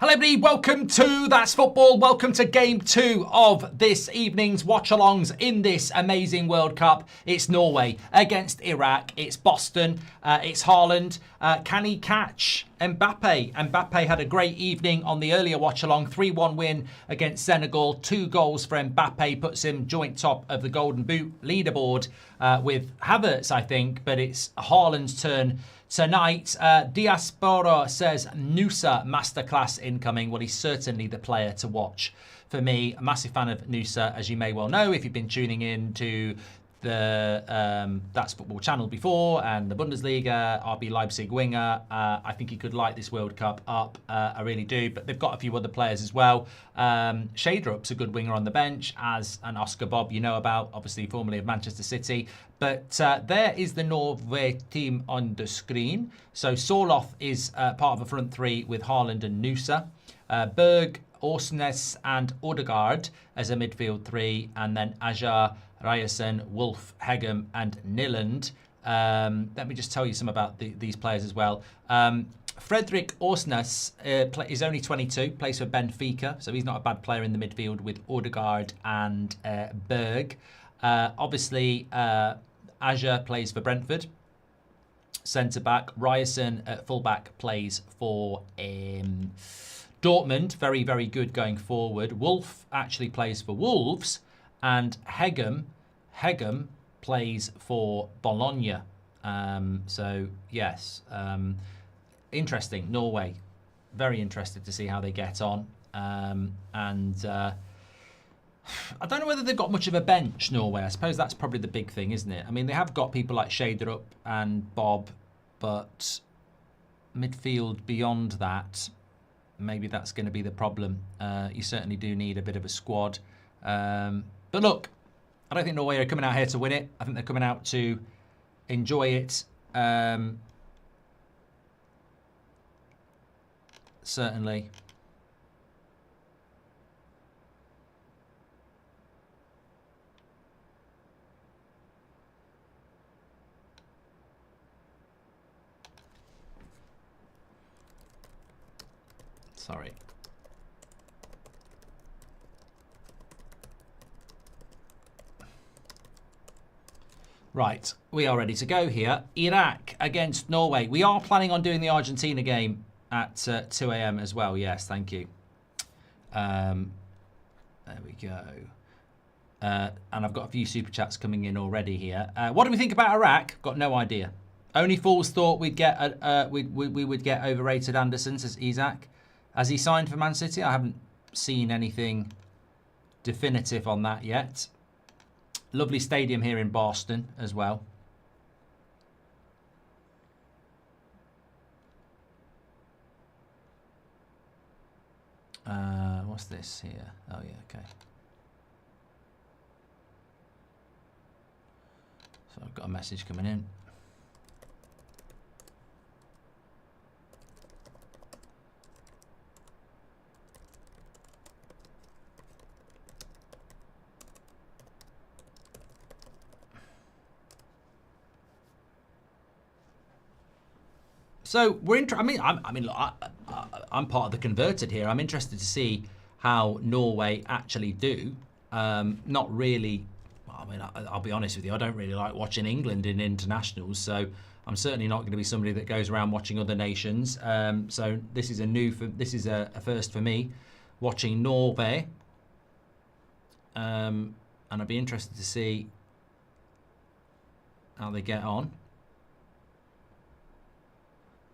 Hello everybody, welcome to That's Football. Welcome to game 2 of this evening's watch-alongs in this amazing World Cup. It's Norway against Iraq. It's Boston. It's Haaland. Can he catch Mbappe? Mbappe had a great evening on the earlier watch-along. 3-1 win against Senegal. 2 goals for Mbappe. Puts him joint top of the Golden Boot leaderboard with Havertz, I think. But it's Haaland's turn tonight. Diaspora says Nusa masterclass incoming. Well, he's certainly the player to watch for me. A massive fan of Nusa, as you may well know if you've been tuning in to the That's Football channel before, and the Bundesliga, RB Leipzig winger. I think he could light this World Cup up. I really do. But they've got a few other players as well. Shaderup's a good winger on the bench, as an Oscar Bob you know about, obviously formerly of Manchester City. But there is the Norway team on the screen. So Sorloth is part of a front three with Haaland and Nusa. Berg, Orsnes and Odegaard as a midfield three, and then Ajar, Ryerson, Wolf, Hegem and Nilland. Let me just tell you some about these players as well. Fredrik Orsnes is only 22, plays for Benfica, so he's not a bad player in the midfield with Odegaard and Berg. Obviously, Ajar plays for Brentford, centre-back. Ryerson at full-back plays for Dortmund, very, very good going forward. Wolf actually plays for Wolves, and Hegem plays for Bologna. So, yes, interesting. Norway, very interested to see how they get on. I don't know whether they've got much of a bench, Norway. I suppose that's probably the big thing, isn't it? I mean, they have got people like Shaderup and Bob, but midfield beyond that, maybe that's going to be the problem. You certainly do need a bit of a squad. But look, I don't think Norway are coming out here to win it. I think they're coming out to enjoy it. Certainly. Sorry. Right, we are ready to go here. Iraq against Norway. We are planning on doing the Argentina game at 2 a.m. as well. Yes, thank you. There we go. And I've got a few super chats coming in already here. What do we think about Iraq? Got no idea. Only fools thought we'd get we would get overrated Anderson, says Isaac. Has he signed for Man City? I haven't seen anything definitive on that yet. Lovely stadium here in Boston as well. What's this here? Oh, yeah, okay. So I've got a message coming in. So we're I'm part of the converted here. I'm interested to see how Norway actually do. Not really. I mean, I'll be honest with you. I don't really like watching England in internationals, so I'm certainly not going to be somebody that goes around watching other nations. So this is a first for me, watching Norway. And I'd be interested to see how they get on.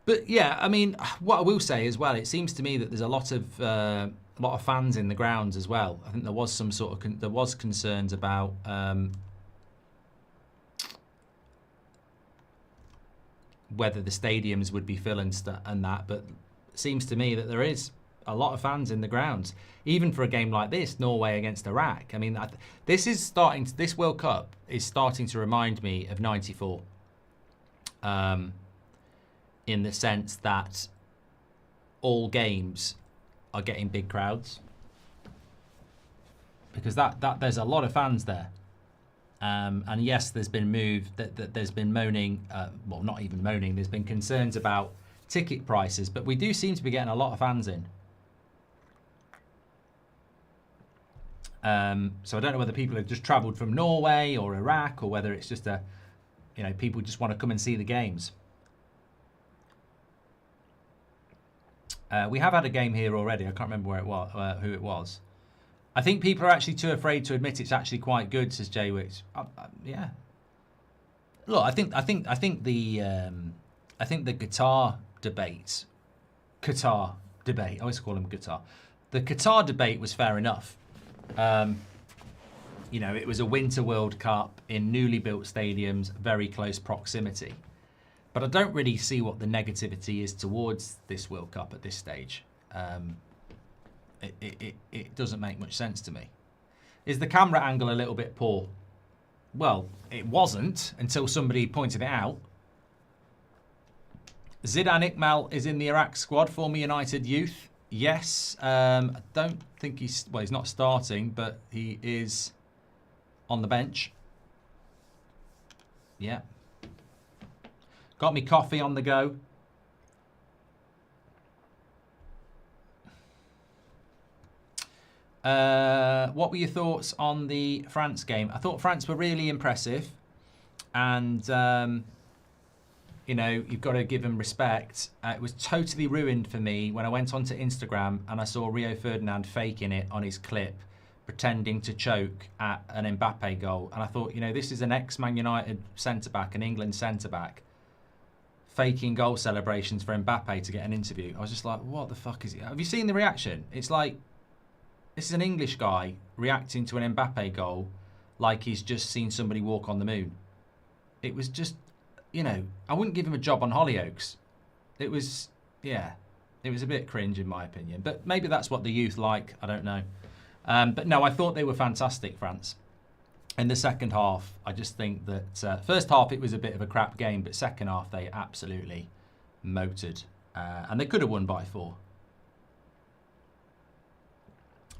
But yeah, I mean, what I will say as well, it seems to me that there's a lot of fans in the grounds as well. I think there was some sort of there was concerns about whether the stadiums would be full and that, but it seems to me that there is a lot of fans in the grounds, even for a game like this, Norway against Iraq. I mean, this World Cup is starting to remind me of '94. In the sense that all games are getting big crowds, because that there's a lot of fans there, and yes, there's been there's been moaning, well, not even moaning. There's been concerns about ticket prices, but we do seem to be getting a lot of fans in. So I don't know whether people have just travelled from Norway or Iraq, or whether it's just people just want to come and see the games. We have had a game here already. I can't remember where it was, who it was. I think people are actually too afraid to admit it's actually quite good, says Jay Wicks. Yeah. Look, I think the Qatar debate. I always call him Qatar. The Qatar debate was fair enough. It was a Winter World Cup in newly built stadiums, very close proximity. But I don't really see what the negativity is towards this World Cup at this stage. It doesn't make much sense to me. Is the camera angle a little bit poor? Well, it wasn't until somebody pointed it out. Zidane Iqmal is in the Iraq squad, former United youth. Yes, I don't think he's not starting, but he is on the bench. Yeah. Got me coffee on the go. What were your thoughts on the France game? I thought France were really impressive, and you've got to give them respect. It was totally ruined for me when I went onto Instagram and I saw Rio Ferdinand faking it on his clip, pretending to choke at an Mbappe goal. And I thought, this is an ex-Man United centre-back, an England centre-back, faking goal celebrations for Mbappe to get an interview. I was just like, what the fuck is it? Have you seen the reaction? It's like, this is an English guy reacting to an Mbappe goal like he's just seen somebody walk on the moon. It was just, I wouldn't give him a job on Hollyoaks. It was a bit cringe in my opinion. But maybe that's what the youth like. I don't know. But no, I thought they were fantastic, France. In the second half, I just think that first half it was a bit of a crap game, but second half they absolutely motored. And they could have won by 4.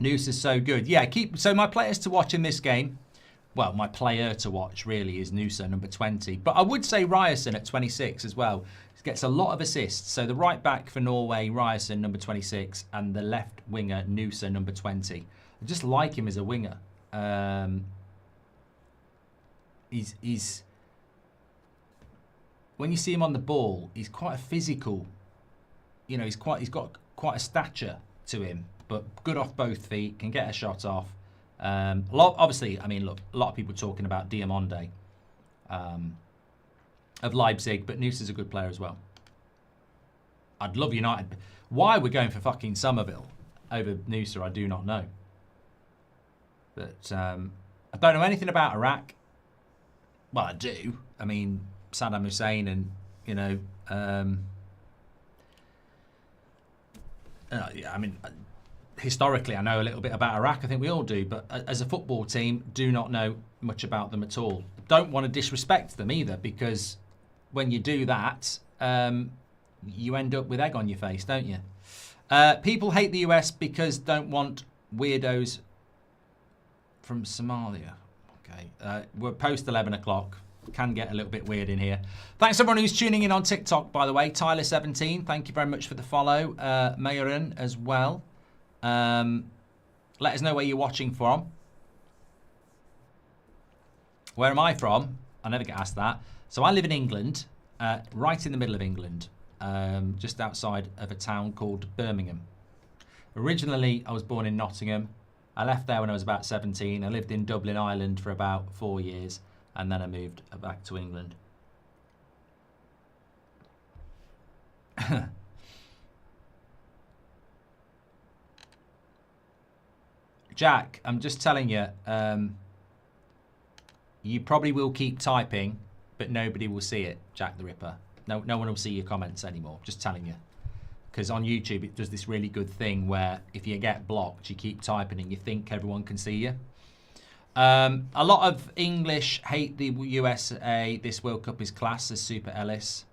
Noose is so good. Yeah, so my players to watch in this game, well, my player to watch really is Noosa, number 20. But I would say Ryerson at 26 as well. He gets a lot of assists. So the right back for Norway, Ryerson, number 26, and the left winger, Noosa, number 20. I just like him as a winger. He's when you see him on the ball, he's quite a physical. He's got quite a stature to him, but good off both feet, can get a shot off. Obviously, I mean, look, a lot of people talking about Diamonde of Leipzig, but Noosa's a good player as well. I'd love United. Why we're going for fucking Somerville over Noosa, I do not know. But I don't know anything about Iraq. Well, I do. I mean, Saddam Hussein and, I mean, historically, I know a little bit about Iraq. I think we all do. But as a football team, do not know much about them at all. Don't want to disrespect them either, because when you do that, you end up with egg on your face, don't you? People hate the US because don't want weirdos from Somalia. Okay. We're post 11 o'clock. Can get a little bit weird in here. Thanks everyone who's tuning in on TikTok, by the way. Tyler17, thank you very much for the follow. Mayorin as well. Let us know where you're watching from. Where am I from? I never get asked that. So I live in England, right in the middle of England, just outside of a town called Birmingham. Originally, I was born in Nottingham. I left there when I was about 17. I lived in Dublin, Ireland for about 4 years, and then I moved back to England. Jack, I'm just telling you, you probably will keep typing, but nobody will see it, Jack the Ripper. No one will see your comments anymore, just telling you. Because on YouTube, it does this really good thing where if you get blocked, you keep typing and you think everyone can see you. A lot of English hate the USA. This World Cup is class, says Super Ellis.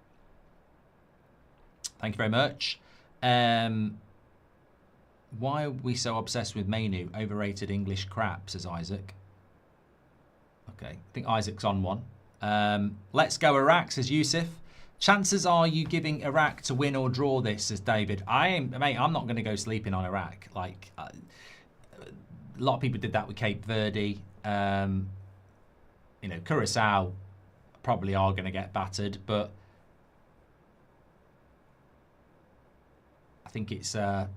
Thank you very much. Why are we so obsessed with Mainu? Overrated English crap, says Isaac. Okay, I think Isaac's on one. Let's go Iraq, says Yusuf. Chances are you giving Iraq to win or draw this, says David. Mate, I'm not going to go sleeping on Iraq. Like, A lot of people did that with Cape Verde. You know, Curacao probably are going to get battered, but I think it's, you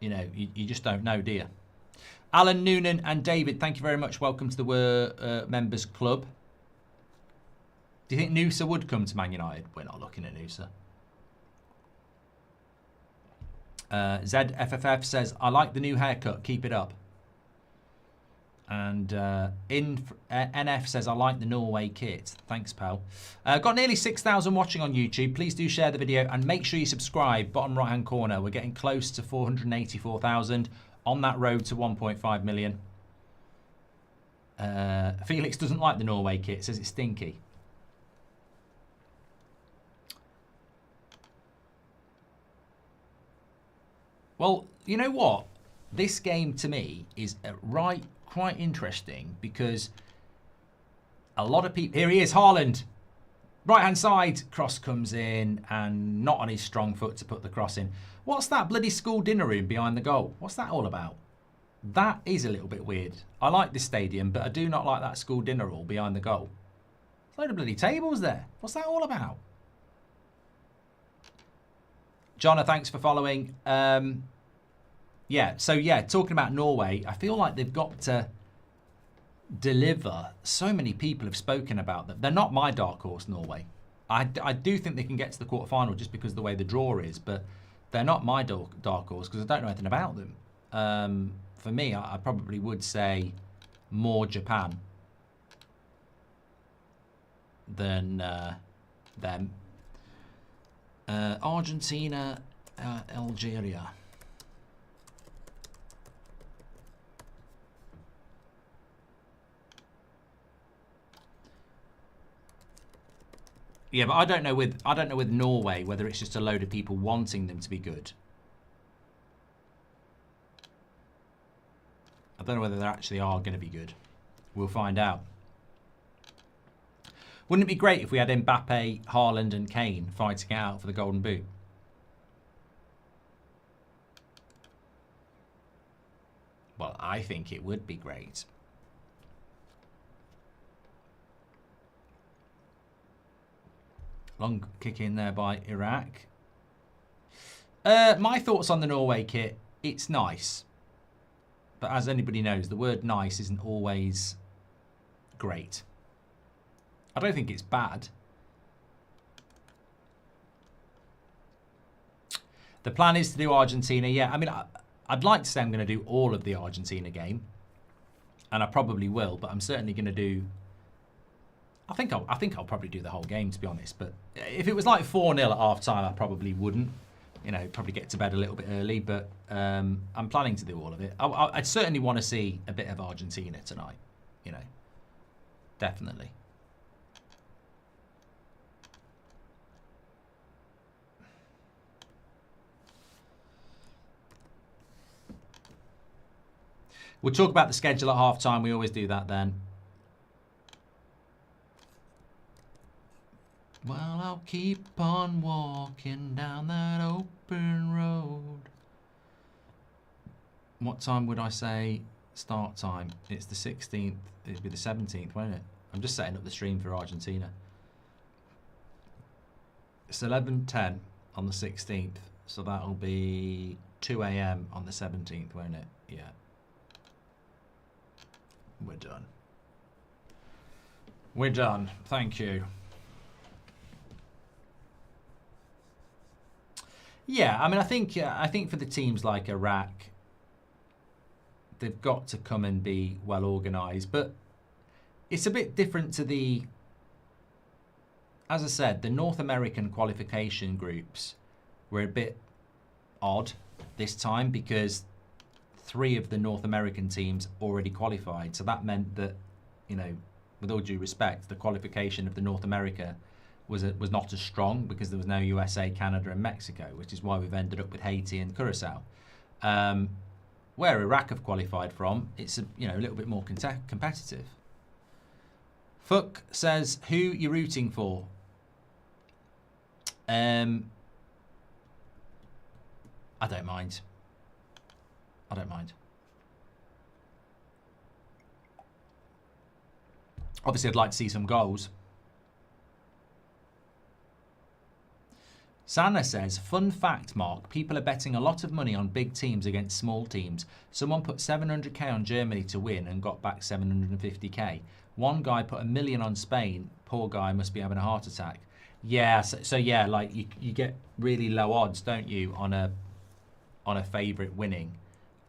know, you just don't know, do you? Alan Noonan and David, thank you very much. Welcome to the members club. Do you think Noosa would come to Man United? We're not looking at Noosa. ZFFF says, I like the new haircut. Keep it up. And NF says, I like the Norway kit. Thanks, pal. Got nearly 6,000 watching on YouTube. Please do share the video and make sure you subscribe. Bottom right-hand corner. We're getting close to 484,000 on that road to 1.5 million. Felix doesn't like the Norway kit. Says it's stinky. Well, you know what? This game to me is quite interesting because a lot of people... Here he is, Haaland. Right-hand side, cross comes in and not on his strong foot to put the cross in. What's that bloody school dinner room behind the goal? What's that all about? That is a little bit weird. I like this stadium, but I do not like that school dinner hall behind the goal. There's a load of bloody tables there. What's that all about? Jonna, thanks for following. Yeah, talking about Norway, I feel like they've got to deliver. So many people have spoken about them. They're not my dark horse, Norway. I do think they can get to the quarterfinal just because of the way the draw is, but they're not my dark horse because I don't know anything about them. For me, I probably would say more Japan than them. Argentina, Algeria. Yeah, but I don't know with Norway whether it's just a load of people wanting them to be good. I don't know whether they actually are going to be good. We'll find out. Wouldn't it be great if we had Mbappe, Haaland and Kane fighting it out for the Golden Boot? Well, I think it would be great. Long kick in there by Iraq. My thoughts on the Norway kit, it's nice. But as anybody knows, the word nice isn't always great. I don't think it's bad. The plan is to do Argentina. Yeah, I mean, I'd like to say I'm going to do all of the Argentina game. And I probably will, but I'm certainly going to do... I think I'll probably do the whole game, to be honest. But if it was like 4-0 at half-time, I probably wouldn't. You know, probably get to bed a little bit early. But I'm planning to do all of it. I'd certainly want to see a bit of Argentina tonight. You know, definitely. We'll talk about the schedule at half-time. We always do that then. Well, I'll keep on walking down that open road. What time would I say start time? It's the 16th. It'd be the 17th, won't it? I'm just setting up the stream for Argentina. It's 11:10 on the 16th. So that'll be 2 a.m. on the 17th, won't it? Yeah. We're done. We're done. Thank you. Yeah, I mean, I think for the teams like Iraq, they've got to come and be well organised. But it's a bit different to the, as I said, the North American qualification groups were a bit odd this time because 3 of the North American teams already qualified. So that meant that, you know, with all due respect, the qualification of the North America was not as strong because there was no USA, Canada and Mexico, which is why we've ended up with Haiti and Curacao. Where Iraq have qualified from, it's a little bit more competitive. Fuck says, who you rooting for? I don't mind. I don't mind. Obviously, I'd like to see some goals. Sana says, fun fact, Mark, people are betting a lot of money on big teams against small teams. Someone put 700k on Germany to win and got back 750k. One guy put $1 million on Spain. Poor guy must be having a heart attack. Yeah, so yeah, like you get really low odds, don't you, on a favourite winning.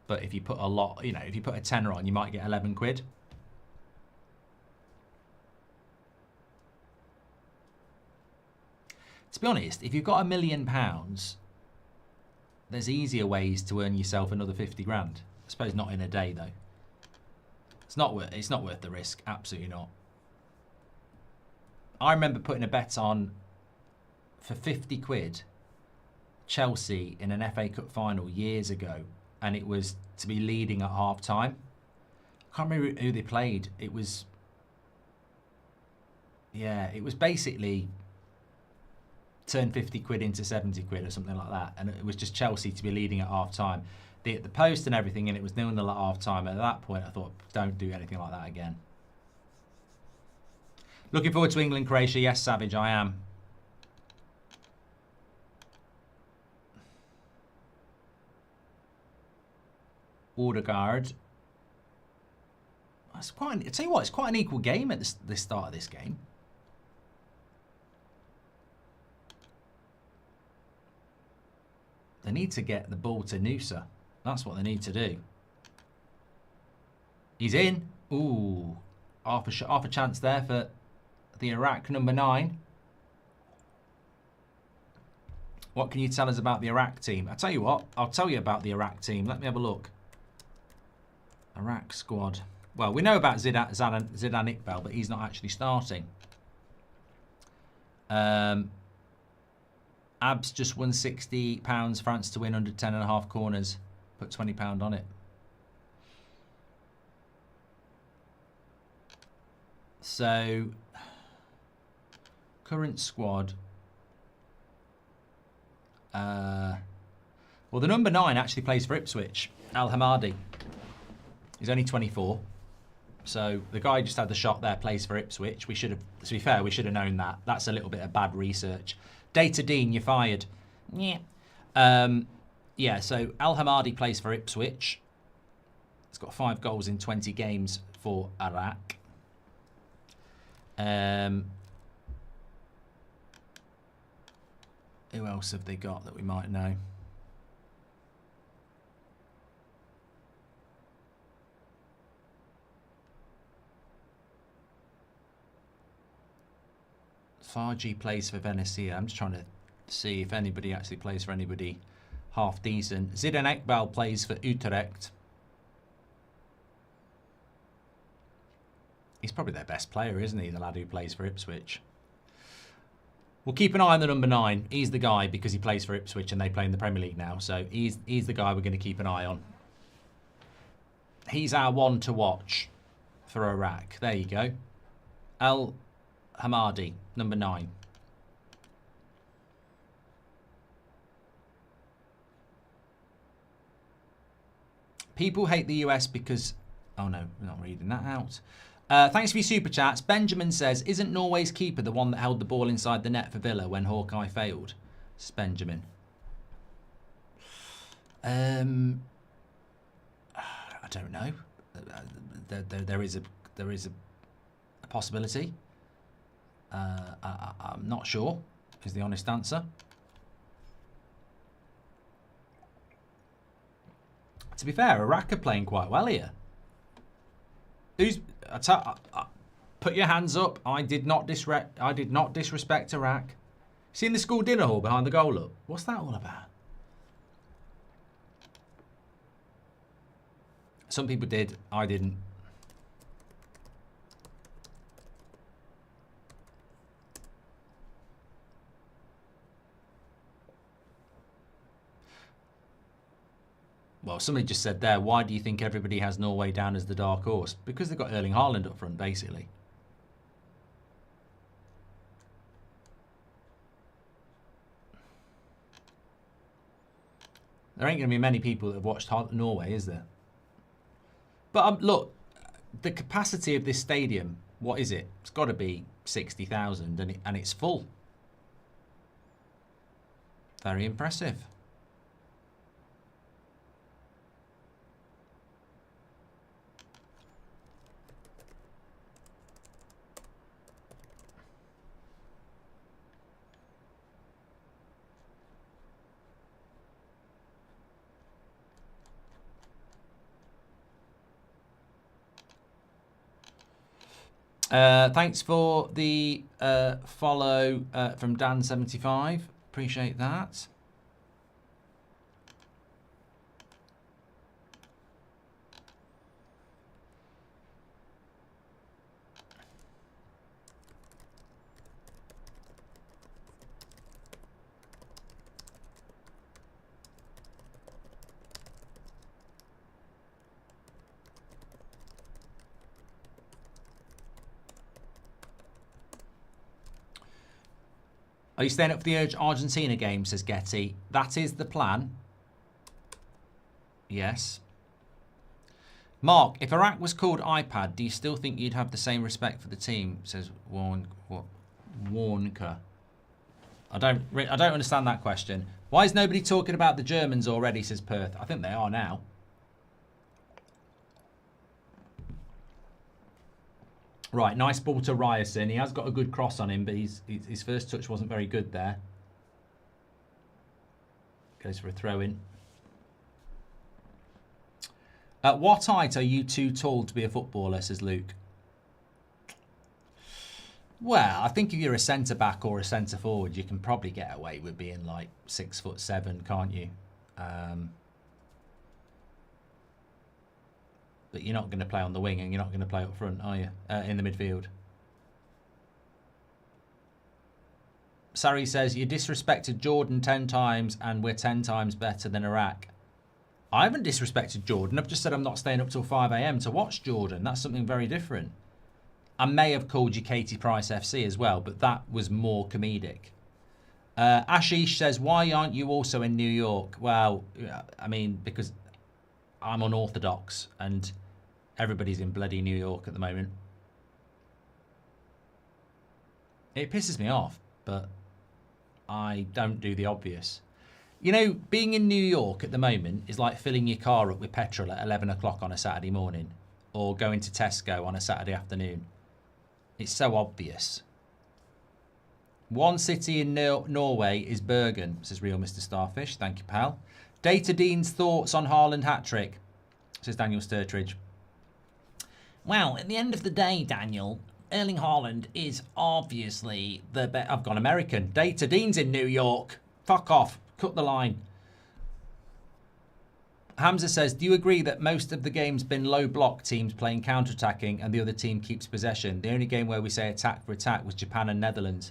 But if you put a lot, you know, if you put a tenner on, you might get 11 quid. To be honest, if you've got £1 million, there's easier ways to earn yourself another 50 grand. I suppose not in a day though. It's not worth the risk. Absolutely not. I remember putting a bet on for 50 quid Chelsea in an FA Cup final years ago, and it was to be leading at half time. I can't remember who they played. It was basically turn 50 quid into 70 quid or something like that, and it was just Chelsea to be leading at half time. They hit the post and everything, and it was 0-0 at half time. At that point I thought, don't do anything like that again. Looking forward to England Croatia. Yes, Savage, I am. Odegaard. That's quite. I tell you what, it's quite an equal game at the start of this game. They need to get the ball to Noosa. That's what they need to do. He's in. Ooh, half a chance there for the Iraq number 9. What can you tell us about the Iraq team? I tell you what, I'll tell you about the Iraq team. Let me have a look. Iraq squad. Well, we know about Zidane Iqbal, but he's not actually starting. Abs just won £60. France to win under 10.5 corners. Put £20 on it. So, current squad. Well, the number 9 actually plays for Ipswich. Al Hamadi. He's only 24. So the guy just had the shot there, plays for Ipswich. We should have, to be fair, we should have known that. That's a little bit of bad research. Data Dean, you're fired. Yeah. Yeah, so Al Hamadi plays for Ipswich. He's got 5 goals in 20 games for Iraq. Who else have they got that we might know? Farji plays for Venezia. I'm just trying to see if anybody actually plays for anybody half decent. Zidane Iqbal plays for Utrecht. He's probably their best player, isn't he? The lad who plays for Ipswich. We'll keep an eye on the number 9. He's the guy because he plays for Ipswich and they play in the Premier League now. So he's the guy we're going to keep an eye on. He's our one to watch for Iraq. There you go. Al Hamadi, number 9. People hate the US because... Oh no, we're not reading that out. Thanks for your super chats. Benjamin says, isn't Norway's keeper the one that held the ball inside the net for Villa when Hawkeye failed? It's Benjamin. I don't know. There is a possibility. I'm not sure, is the honest answer. To be fair, Iraq are playing quite well here. Put your hands up. I did not disrespect Iraq. Seen the school dinner hall behind the goal? Look, what's that all about? Some people did. I didn't. Well, somebody just said there, why do you think everybody has Norway down as the dark horse? Because they've got Erling Haaland up front, basically. There ain't going to be many people that have watched Norway, is there? But look, the capacity of this stadium, what is it? It's got to be 60,000 and it's full. Very impressive. Thanks for the follow from Dan75. Appreciate that. Are you staying up for the Argentina game, says Getty. That is the plan. Yes. Mark, if Iraq was called iPad, do you still think you'd have the same respect for the team, says Warnker. I don't understand that question. Why is nobody talking about the Germans already, says Perth. I think they are now. Right, nice ball to Ryerson. He has got a good cross on him, but his first touch wasn't very good there. Goes for a throw-in. At what height are you too tall to be a footballer, says Luke? Well, I think if you're a centre-back or a centre-forward, you can probably get away with being like 6'7", can't you? But you're not going to play on the wing and you're not going to play up front, are you? In the midfield. Sari says, you disrespected Jordan 10 times and we're 10 times better than Iraq. I haven't disrespected Jordan. I've just said I'm not staying up till 5 a.m. to watch Jordan. That's something very different. I may have called you Katie Price FC as well, but that was more comedic. Ashish says, why aren't you also in New York? Well, I mean, because I'm unorthodox and everybody's in bloody New York at the moment. It pisses me off, but I don't do the obvious. You know, being in New York at the moment is like filling your car up with petrol at 11 o'clock on a Saturday morning or going to Tesco on a Saturday afternoon. It's so obvious. One city in Norway is Bergen, says Real Mr. Starfish. Thank you, pal. Data Dean's thoughts on Haaland hat-trick, says Daniel Sturtridge. Well, at the end of the day, Daniel, Erling Haaland is obviously the best. I've gone American. Data Dean's in New York. Fuck off. Cut the line. Hamza says, do you agree that most of the game's been low block teams playing counter-attacking and the other team keeps possession? The only game where we say attack for attack was Japan and Netherlands.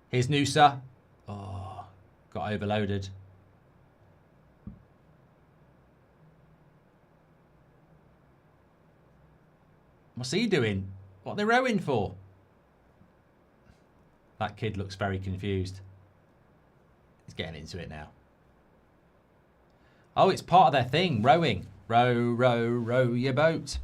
Here's Noosa. Oh, got overloaded. What's he doing? What are they rowing for? That kid looks very confused. He's getting into it now. Oh, it's part of their thing, rowing. Row, row, row your boat.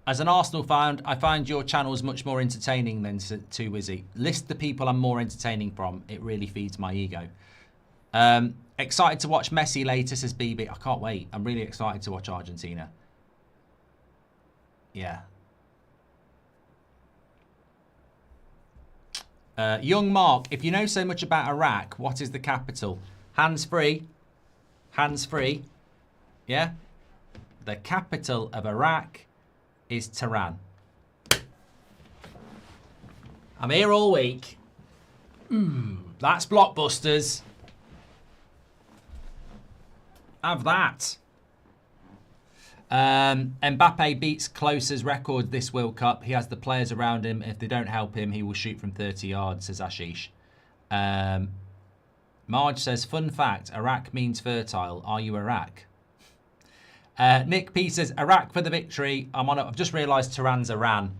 As an Arsenal fan, I find your channels much more entertaining than Too Wizzy. List the people I'm more entertaining from. It really feeds my ego. Excited to watch Messi later, says BB. I can't wait. I'm really excited to watch Argentina. Yeah. Young Mark, if you know so much about Iraq, what is the capital? Hands free. Hands free. Yeah. The capital of Iraq is Tehran. I'm here all week. That's blockbusters. Have that. Mbappe beats Klose's record this World Cup. He has the players around him. If they don't help him, he will shoot from 30 yards, says Ashish. Marge says, fun fact, Iraq means fertile. Are you Iraq? Nick P says, Iraq for the victory. I've just realised Tehran's Iran.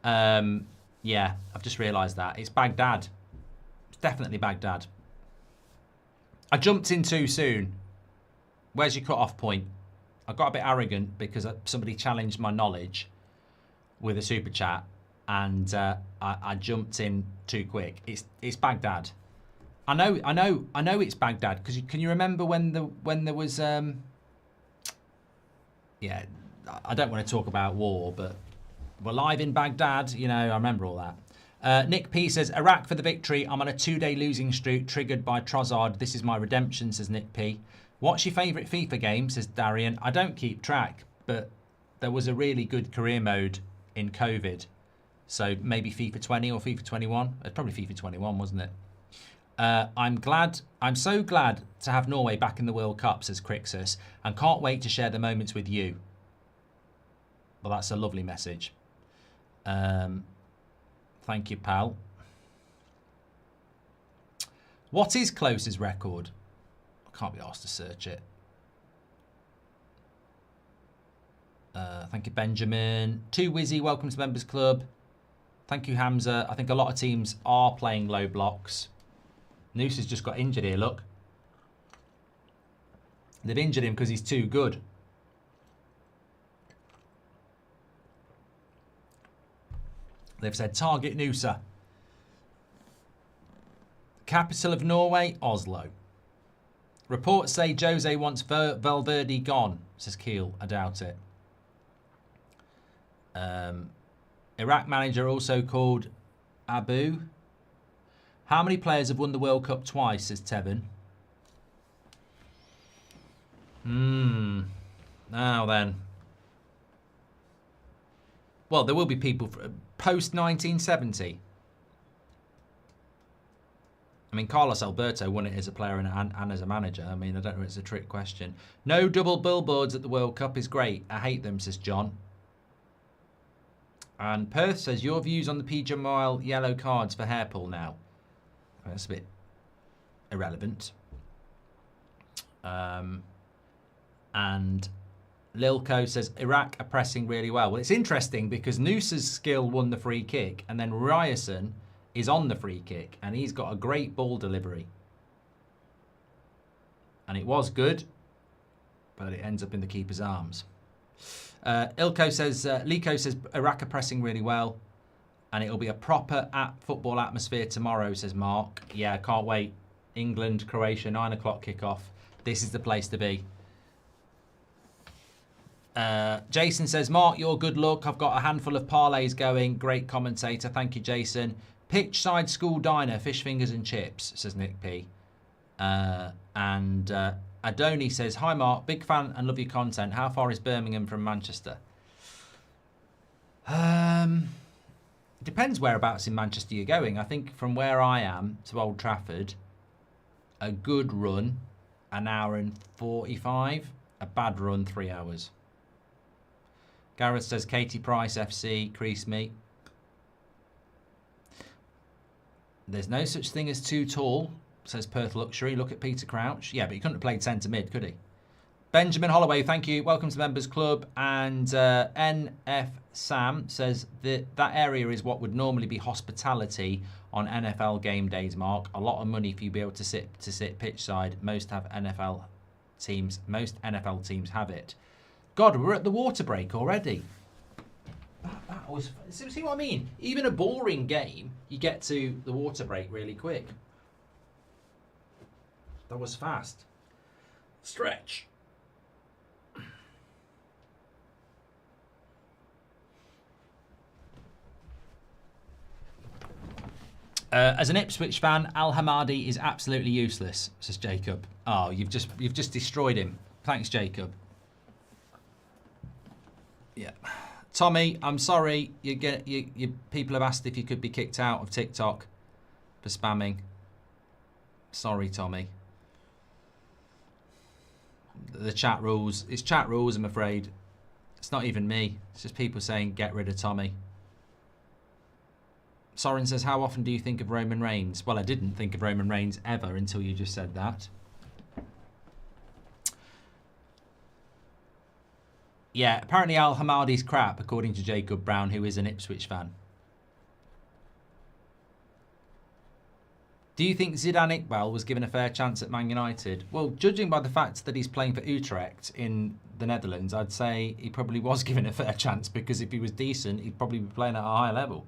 Yeah, I've just realised that. It's Baghdad. It's definitely Baghdad. I jumped in too soon. Where's your cut-off point? I got a bit arrogant because somebody challenged my knowledge with a super chat, and I jumped in too quick. It's Baghdad. I know it's Baghdad because can you remember when there was yeah, I don't want to talk about war, but we're live in Baghdad. You know, I remember all that. Nick P says, Iraq for the victory. I'm on a 2-day losing streak triggered by Trossard. This is my redemption, says Nick P. What's your favourite FIFA game, says Darian. I don't keep track, but there was a really good career mode in COVID. So maybe FIFA 20 or FIFA 21. It's probably FIFA 21, wasn't it? I'm so glad to have Norway back in the World Cup, says Crixus, and can't wait to share the moments with you. Well, that's a lovely message. Thank you, pal. What is Close's record? I can't be asked to search it. Thank you, Benjamin. Too Wizzy, welcome to Members Club. Thank you, Hamza. I think a lot of teams are playing low blocks. Noose has just got injured here, look. They've injured him because he's too good. They've said target Noosa. Capital of Norway, Oslo. Reports say Jose wants Valverde gone, says Keel. I doubt it. Iraq manager also called Abu. How many players have won the World Cup twice, says Tevin. Now then. Well, there will be people post-1970. I mean, Carlos Alberto won it as a player and as a manager. I mean, I don't know if it's a trick question. No double billboards at the World Cup is great. I hate them, says John. And Perth says, your views on the PJ Mile yellow cards for hair pull now? That's a bit irrelevant. And Lilko says, Iraq are pressing really well. Well, it's interesting because Noosa's skill won the free kick, and then Ryerson is on the free kick, and he's got a great ball delivery. And it was good, but it ends up in the keeper's arms. Liko says, Iraq are pressing really well, and it'll be a proper football atmosphere tomorrow, says Mark. Yeah, can't wait. England, Croatia, 9 o'clock kickoff. This is the place to be. Jason says, Mark, you're good luck. I've got a handful of parlays going. Great commentator. Thank you, Jason. Pitchside school diner, fish fingers and chips, says Nick P. And Adoni says, hi, Mark. Big fan and love your content. How far is Birmingham from Manchester? It depends whereabouts in Manchester you're going. I think from where I am to Old Trafford, a good run, an hour and 45. A bad run, 3 hours. Gareth says, Katie Price, FC, crease me. There's no such thing as too tall, says Perth Luxury. Look at Peter Crouch. Yeah, but he couldn't have played centre mid, could he? Benjamin Holloway, thank you. Welcome to the Members Club. And NF Sam says that area is what would normally be hospitality on NFL game days, Mark. A lot of money for you to be able to sit pitch side. Most NFL teams have it. God, we're at the water break already. That was, see what I mean? Even a boring game, you get to the water break really quick. That was fast. Stretch. As an Ipswich fan, Al Hamadi is absolutely useless, says Jacob. Oh, you've just destroyed him. Thanks, Jacob. Yeah. Tommy, I'm sorry. You people have asked if you could be kicked out of TikTok for spamming. Sorry, Tommy. The chat rules. It's chat rules, I'm afraid. It's not even me. It's just people saying get rid of Tommy. Soren says, how often do you think of Roman Reigns? Well, I didn't think of Roman Reigns ever until you just said that. Yeah, apparently Al Hamadi's crap, according to Jacob Brown, who is an Ipswich fan. Do you think Zidane Iqbal was given a fair chance at Man United? Well, judging by the fact that he's playing for Utrecht in the Netherlands, I'd say he probably was given a fair chance, because if he was decent, he'd probably be playing at a higher level.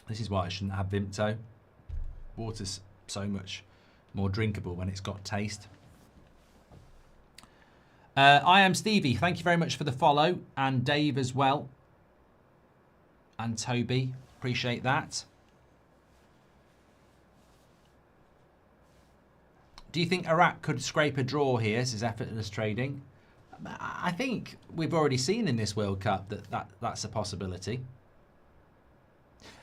This is why I shouldn't have Vimto. Water's so much more drinkable when it's got taste. I am Stevie. Thank you very much for the follow. And Dave as well. And Toby. Appreciate that. Do you think Iraq could scrape a draw here, says Effortless Trading? I think we've already seen in this World Cup that's a possibility.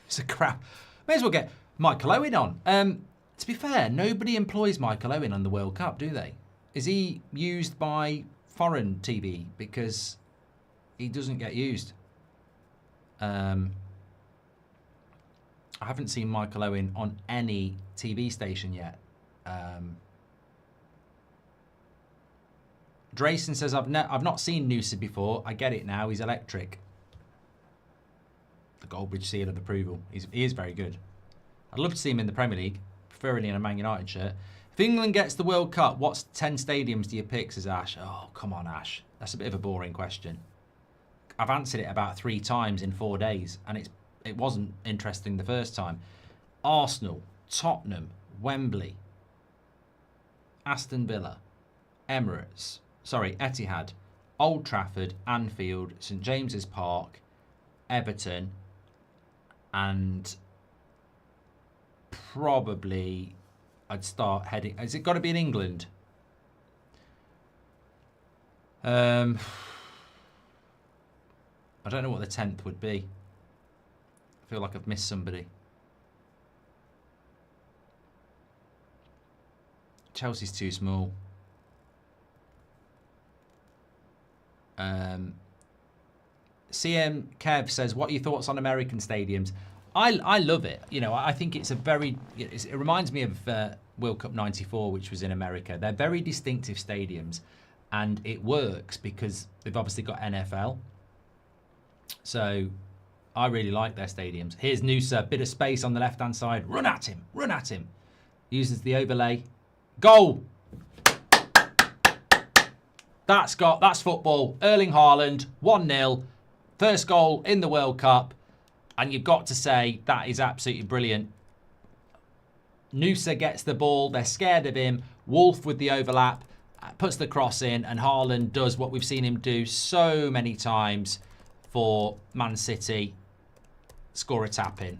It's a crap. May as well get Michael Owen on. To be fair, nobody employs Michael Owen on the World Cup, do they? Is he used by foreign TV? Because he doesn't get used. I haven't seen Michael Owen on any TV station yet. Drayson says, I've not seen Noosa before. I get it now. He's electric. The Goldbridge seal of approval. He is very good. I'd love to see him in the Premier League, preferably in a Man United shirt. If England gets the World Cup, what 10 stadiums do you pick, says Ash? Oh, come on, Ash. That's a bit of a boring question. I've answered it about 3 times in 4 days, and it wasn't interesting the first time. Arsenal, Tottenham, Wembley, Aston Villa, Etihad, Old Trafford, Anfield, St James's Park, Everton, and probably I'd start heading. Has it got to be in England? I don't know what the 10th would be. I feel like I've missed somebody. Chelsea's too small. CM Kev says, what are your thoughts on American stadiums? I love it. You know, I think it's it reminds me of World Cup 94, which was in America. They're very distinctive stadiums, and it works because they've obviously got NFL. So I really like their stadiums. Here's Noosa, bit of space on the left-hand side. Run at him, run at him. Uses the overlay. Goal! That's football. Erling Haaland, 1-0. First goal in the World Cup. And you've got to say, that is absolutely brilliant. Noosa gets the ball. They're scared of him. Wolf with the overlap. Puts the cross in. And Haaland does what we've seen him do so many times for Man City. Score a tap in.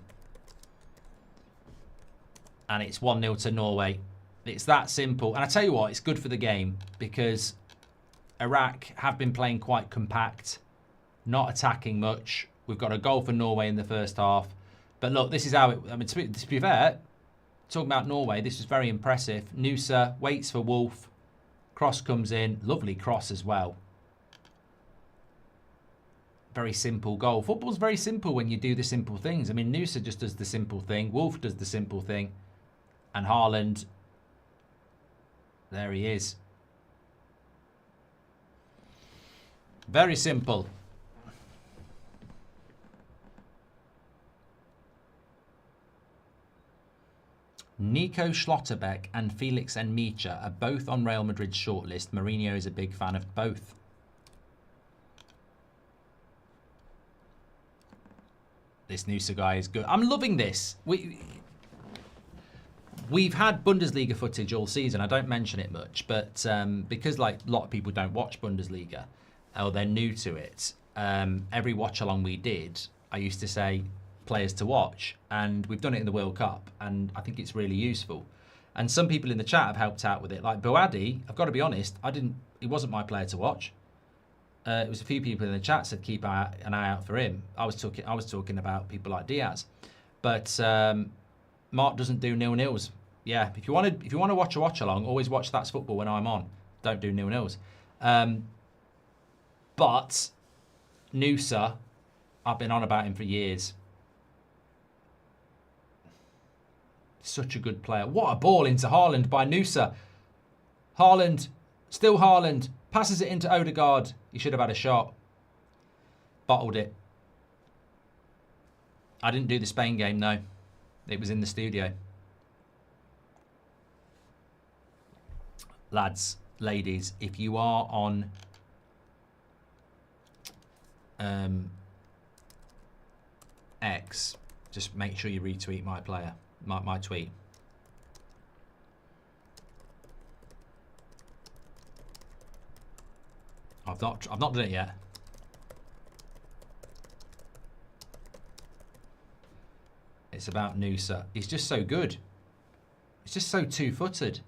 And it's 1-0 to Norway. It's that simple. And I tell you what, it's good for the game because Iraq have been playing quite compact, not attacking much. We've got a goal for Norway in the first half. But look, this is how it... I mean, to be fair, talking about Norway, this was very impressive. Noosa waits for Wolf. Cross comes in. Lovely cross as well. Very simple goal. Football's very simple when you do the simple things. I mean, Noosa just does the simple thing. Wolf does the simple thing. And Haaland... There he is. Very simple. Nico Schlotterbeck and Felix Nmecha are both on Real Madrid's shortlist. Mourinho is a big fan of both. This Noosa guy is good. I'm loving this. We've had Bundesliga footage all season. I don't mention it much, but because like a lot of people don't watch Bundesliga or they're new to it, every watch along we did, I used to say players to watch, and we've done it in the World Cup, and I think it's really useful. And some people in the chat have helped out with it, like Boadi. I've got to be honest, he wasn't my player to watch. It was a few people in the chat said keep an eye out for him. I was talking about people like Diaz, but Mark doesn't do 0-0s. Yeah, if you want to watch a watch along, always watch That's Football when I'm on. Don't do 0-0s. But Noosa, I've been on about him for years. Such a good player. What a ball into Haaland by Noosa. Haaland. Still Haaland. Passes it into Odegaard. He should have had a shot. Bottled it. I didn't do the Spain game, no. It was in the studio. Lads, ladies, if you are on X, just make sure you retweet my player, my tweet. I've not done it yet. It's about Noosa. He's just so good. He's just so two-footed.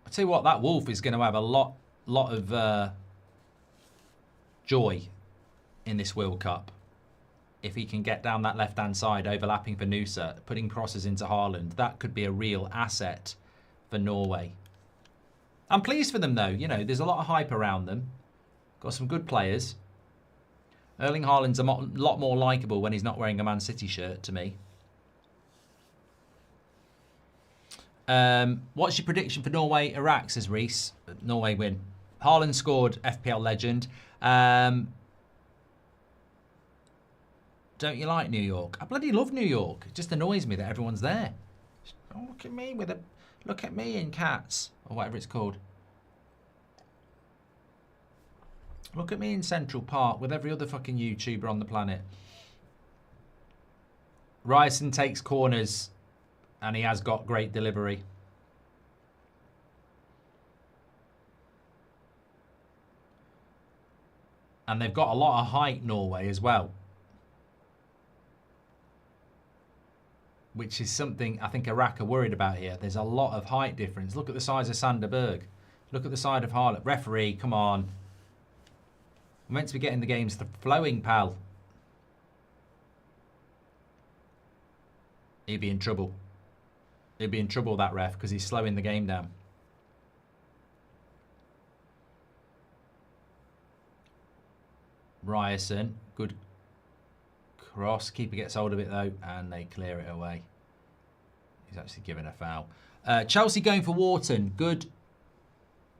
I tell you what, that Wolf is going to have a lot of joy in this World Cup if he can get down that left-hand side, overlapping for Noosa, putting crosses into Haaland. That could be a real asset for Norway. I'm pleased for them, though. You know, there's a lot of hype around them. Got some good players. Erling Haaland's a lot more likeable when he's not wearing a Man City shirt, to me. What's your prediction for Norway, Iraq, says Reese. Norway win. Haaland scored, FPL legend. Don't you like New York? I bloody love New York. It just annoys me that everyone's there. Oh, look at me look at me in Cats, or whatever it's called. Look at me in Central Park with every other fucking YouTuber on the planet. Ryerson takes corners, and he has got great delivery. And they've got a lot of height, Norway, as well. Which is something I think Iraq are worried about here. There's a lot of height difference. Look at the size of Sanderberg. Look at the side of Haaland. Referee, come on. We're meant to be getting the games flowing, pal. He'd be in trouble. He'd be in trouble, that ref, because he's slowing the game down. Ryerson, good cross. Keeper gets hold of it, though, and they clear it away. He's actually given a foul. Chelsea going for Wharton. Good,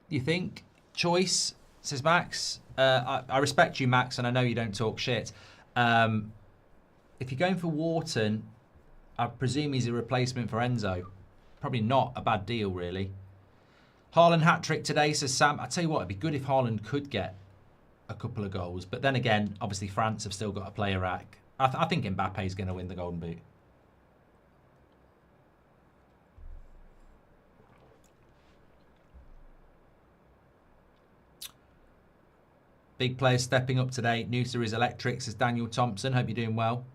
you think? Choice, says Max. I respect you, Max, and I know you don't talk shit. If you're going for Wharton, I presume he's a replacement for Enzo. Probably not a bad deal, really. Haaland hat-trick today, says Sam. I tell you what, it'd be good if Haaland could get a couple of goals. But then again, obviously France have still got to play Iraq. I think Mbappe's going to win the Golden Boot. Big players stepping up today. Noosa is electric, says Daniel Thompson. Hope you're doing well.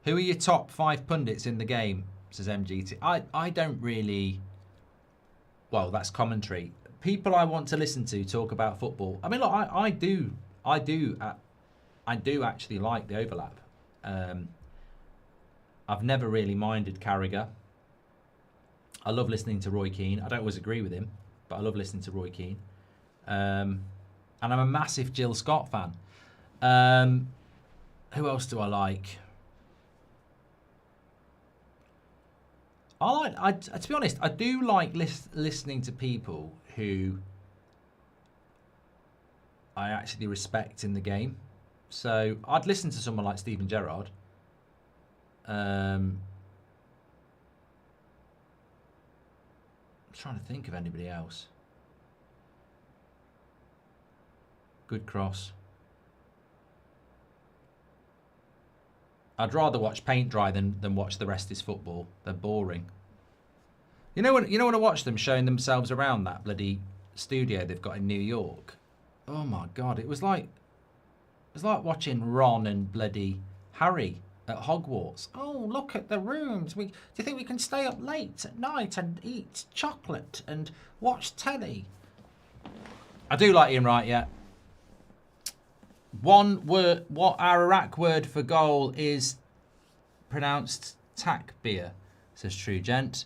Who are your top 5 pundits in the game, says MGT. I don't really... Well, that's commentary. People I want to listen to talk about football. I mean, look, I do actually like the overlap. I've never really minded Carragher. I love listening to Roy Keane. I don't always agree with him, but I love listening to Roy Keane. And I'm a massive Jill Scott fan. Who else do I like? To be honest, I do like listening to people who I actually respect in the game. So I'd listen to someone like Steven Gerrard. I'm trying to think of anybody else. Good cross. I'd rather watch paint dry than watch The Rest Is Football. They're boring. You know when I watch them showing themselves around that bloody studio they've got in New York. Oh my God! It was like watching Ron and bloody Harry at Hogwarts. Oh, look at the rooms. Do you think we can stay up late at night and eat chocolate and watch telly? I do like Ian Wright, yeah. One word, what our Iraq word for goal is pronounced takbir, says True Gent.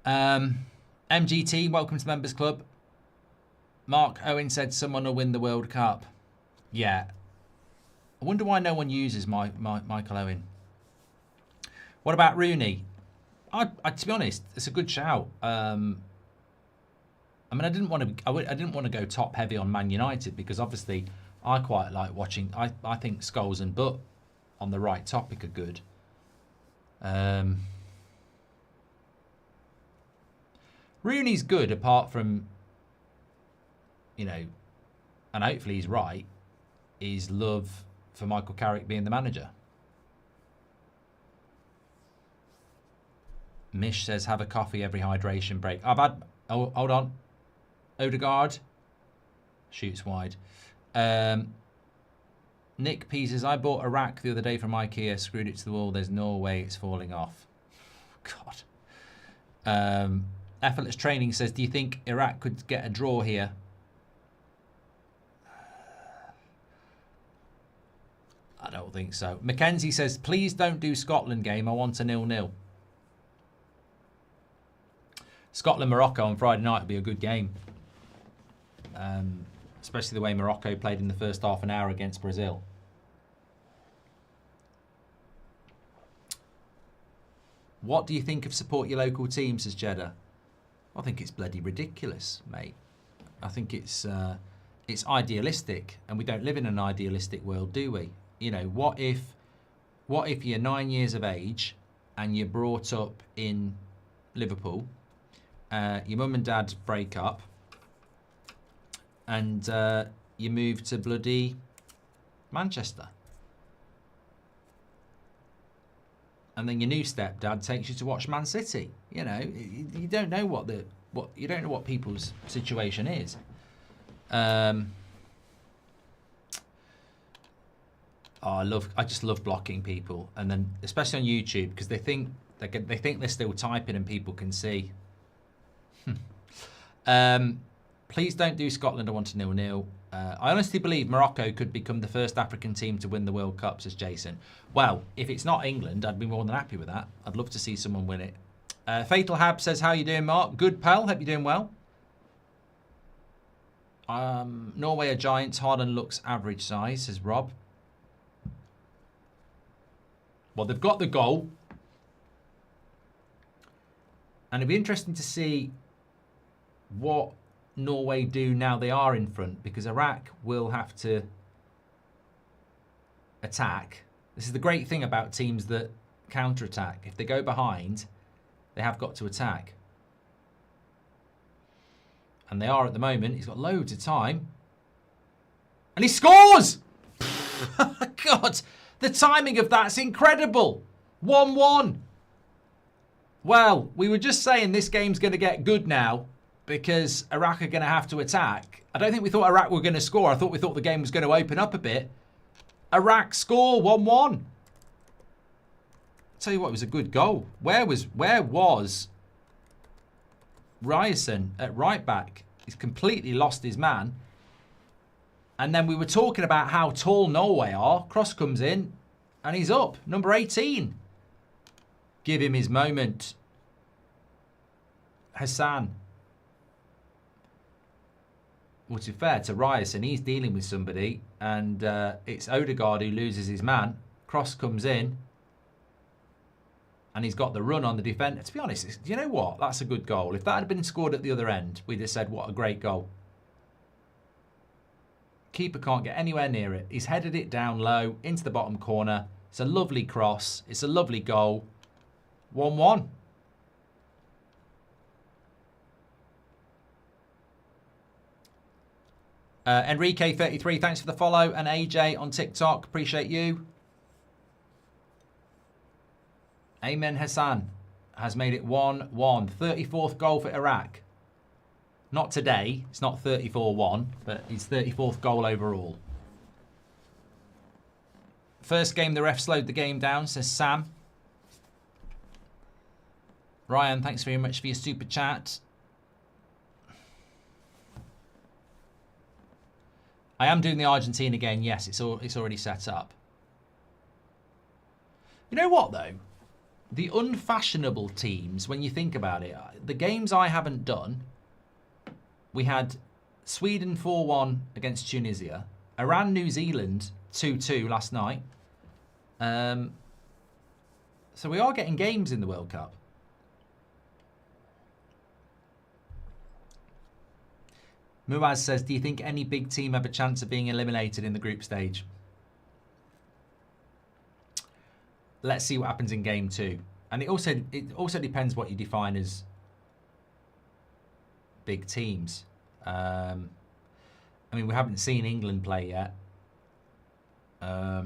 MGT, welcome to Members Club. Mark Owen said someone will win the World Cup. Yeah. I wonder why no one uses Michael Owen. What about Rooney? To be honest, it's a good shout. I mean, I didn't want to go top heavy on Man United because obviously I quite like watching. I think Scholes and Butt on the right topic are good. Rooney's good apart from, you know, and hopefully he's right, his love for Michael Carrick being the manager. Mish says, have a coffee every hydration break. I've had, oh, hold on. Odegaard shoots wide. Nick P says, I bought a rack the other day from IKEA, screwed it to the wall. There's no way it's falling off. God. Effortless Training says, do you think Iraq could get a draw here? I don't think so. Mackenzie says, please don't do Scotland game. I want a 0-0. Scotland-Morocco on Friday night would be a good game. Especially the way Morocco played in the first half an hour against Brazil. What do you think of support your local team, says Jeddah? I think it's bloody ridiculous, mate. I think it's idealistic, and we don't live in an idealistic world, do we? You know, what if you're 9 years of age and you're brought up in Liverpool, your mum and dad break up, and you move to bloody Manchester, and then your new stepdad takes you to watch Man City. You know, you don't know what people's situation is. I just love blocking people, and then especially on YouTube because they think they're still typing and people can see. Please don't do Scotland. I want a 0-0. I honestly believe Morocco could become the first African team to win the World Cup, says Jason. Well, if it's not England, I'd be more than happy with that. I'd love to see someone win it. Fatal Hab says, how you doing, Mark? Good, pal. Hope you're doing well. Norway are giants. Haaland looks average size, says Rob. Well, they've got the goal. And it'd be interesting to see what Norway do now they are in front, because Iraq will have to attack. This is the great thing about teams that counter-attack. If they go behind, they have got to attack. And they are at the moment. He's got loads of time. And he scores! God, the timing of that's incredible. 1-1. Well, we were just saying this game's going to get good now because Iraq are going to have to attack. I don't think we thought Iraq were going to score. We thought the game was going to open up a bit. Iraq score 1-1. Tell you what, it was a good goal. Where was Ryerson at right back? He's completely lost his man. And then we were talking about how tall Norway are. Cross comes in and he's up. Number 18. Give him his moment. Hassan. Well, to be fair to Ryerson, he's dealing with somebody, and it's Odegaard who loses his man. Cross comes in, and he's got the run on the defender. To be honest, you know what? That's a good goal. If that had been scored at the other end, we'd have said, what a great goal. Keeper can't get anywhere near it. He's headed it down low into the bottom corner. It's a lovely cross. It's a lovely goal. 1-1. Enrique33, thanks for the follow. And AJ on TikTok, appreciate you. Amen Hassan has made it 1-1. 34th goal for Iraq. Not today. It's not 34-1, but his 34th goal overall. First game, the ref slowed the game down, says Sam. Ryan, thanks very much for your super chat. I am doing the Argentina game. Yes, it's already set up. You know what, though? The unfashionable teams, when you think about it, the games I haven't done, we had Sweden 4-1 against Tunisia, Iran, New Zealand 2-2 last night. So we are getting games in the World Cup. Muaz says, do you think any big team have a chance of being eliminated in the group stage? Let's see what happens in game 2. And it also depends what you define as big teams. I mean, we haven't seen England play yet. I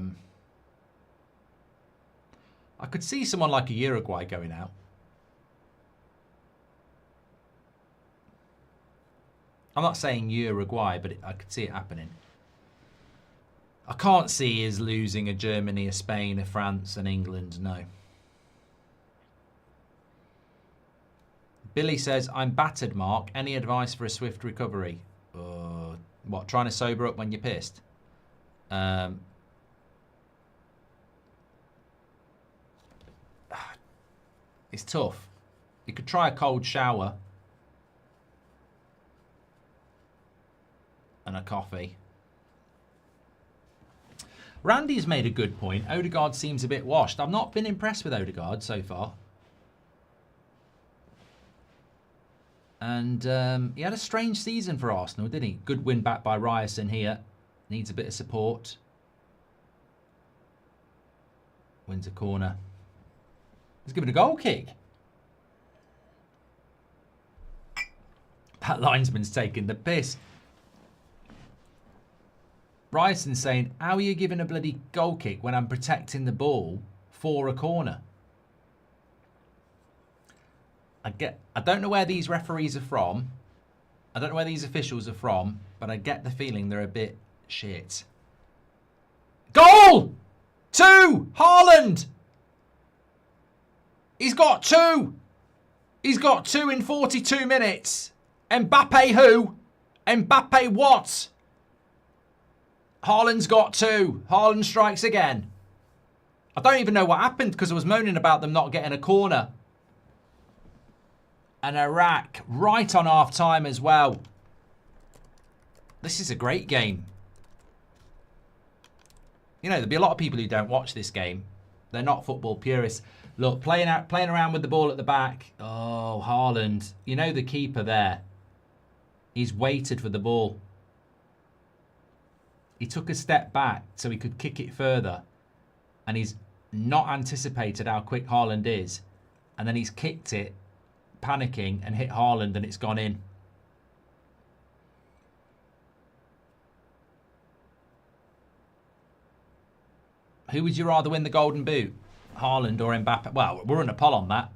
could see someone like a Uruguay going out. I'm not saying Uruguay, but I could see it happening. I can't see us losing a Germany, a Spain, a France, and England, no. Billy says, I'm battered, Mark. Any advice for a swift recovery? What, trying to sober up when you're pissed? It's tough. You could try a cold shower. And a coffee. Randy's made a good point. Odegaard seems a bit washed. I've not been impressed with Odegaard so far. And he had a strange season for Arsenal, didn't he? Good win back by Ryerson here. Needs a bit of support. Wins a corner. He's given a goal kick. That linesman's taking the piss. Ryerson's saying, how are you giving a bloody goal kick when I'm protecting the ball for a corner? I don't know where these referees are from. I don't know where these officials are from, but I get the feeling they're a bit shit. Goal! 2! Haaland! He's got 2! He's got 2 in 42 minutes. Mbappe who? Mbappe what? Haaland's got 2. Haaland strikes again. I don't even know what happened because I was moaning about them not getting a corner. And Iraq right on half time as well. This is a great game. You know, there'll be a lot of people who don't watch this game. They're not football purists. Look, playing around with the ball at the back. Oh, Haaland. You know the keeper there. He's waited for the ball. He took a step back so he could kick it further. And he's not anticipated how quick Haaland is. And then he's kicked it, panicking, and hit Haaland, and it's gone in. Who would you rather win the Golden Boot? Haaland or Mbappe? Well, we're in a poll on that.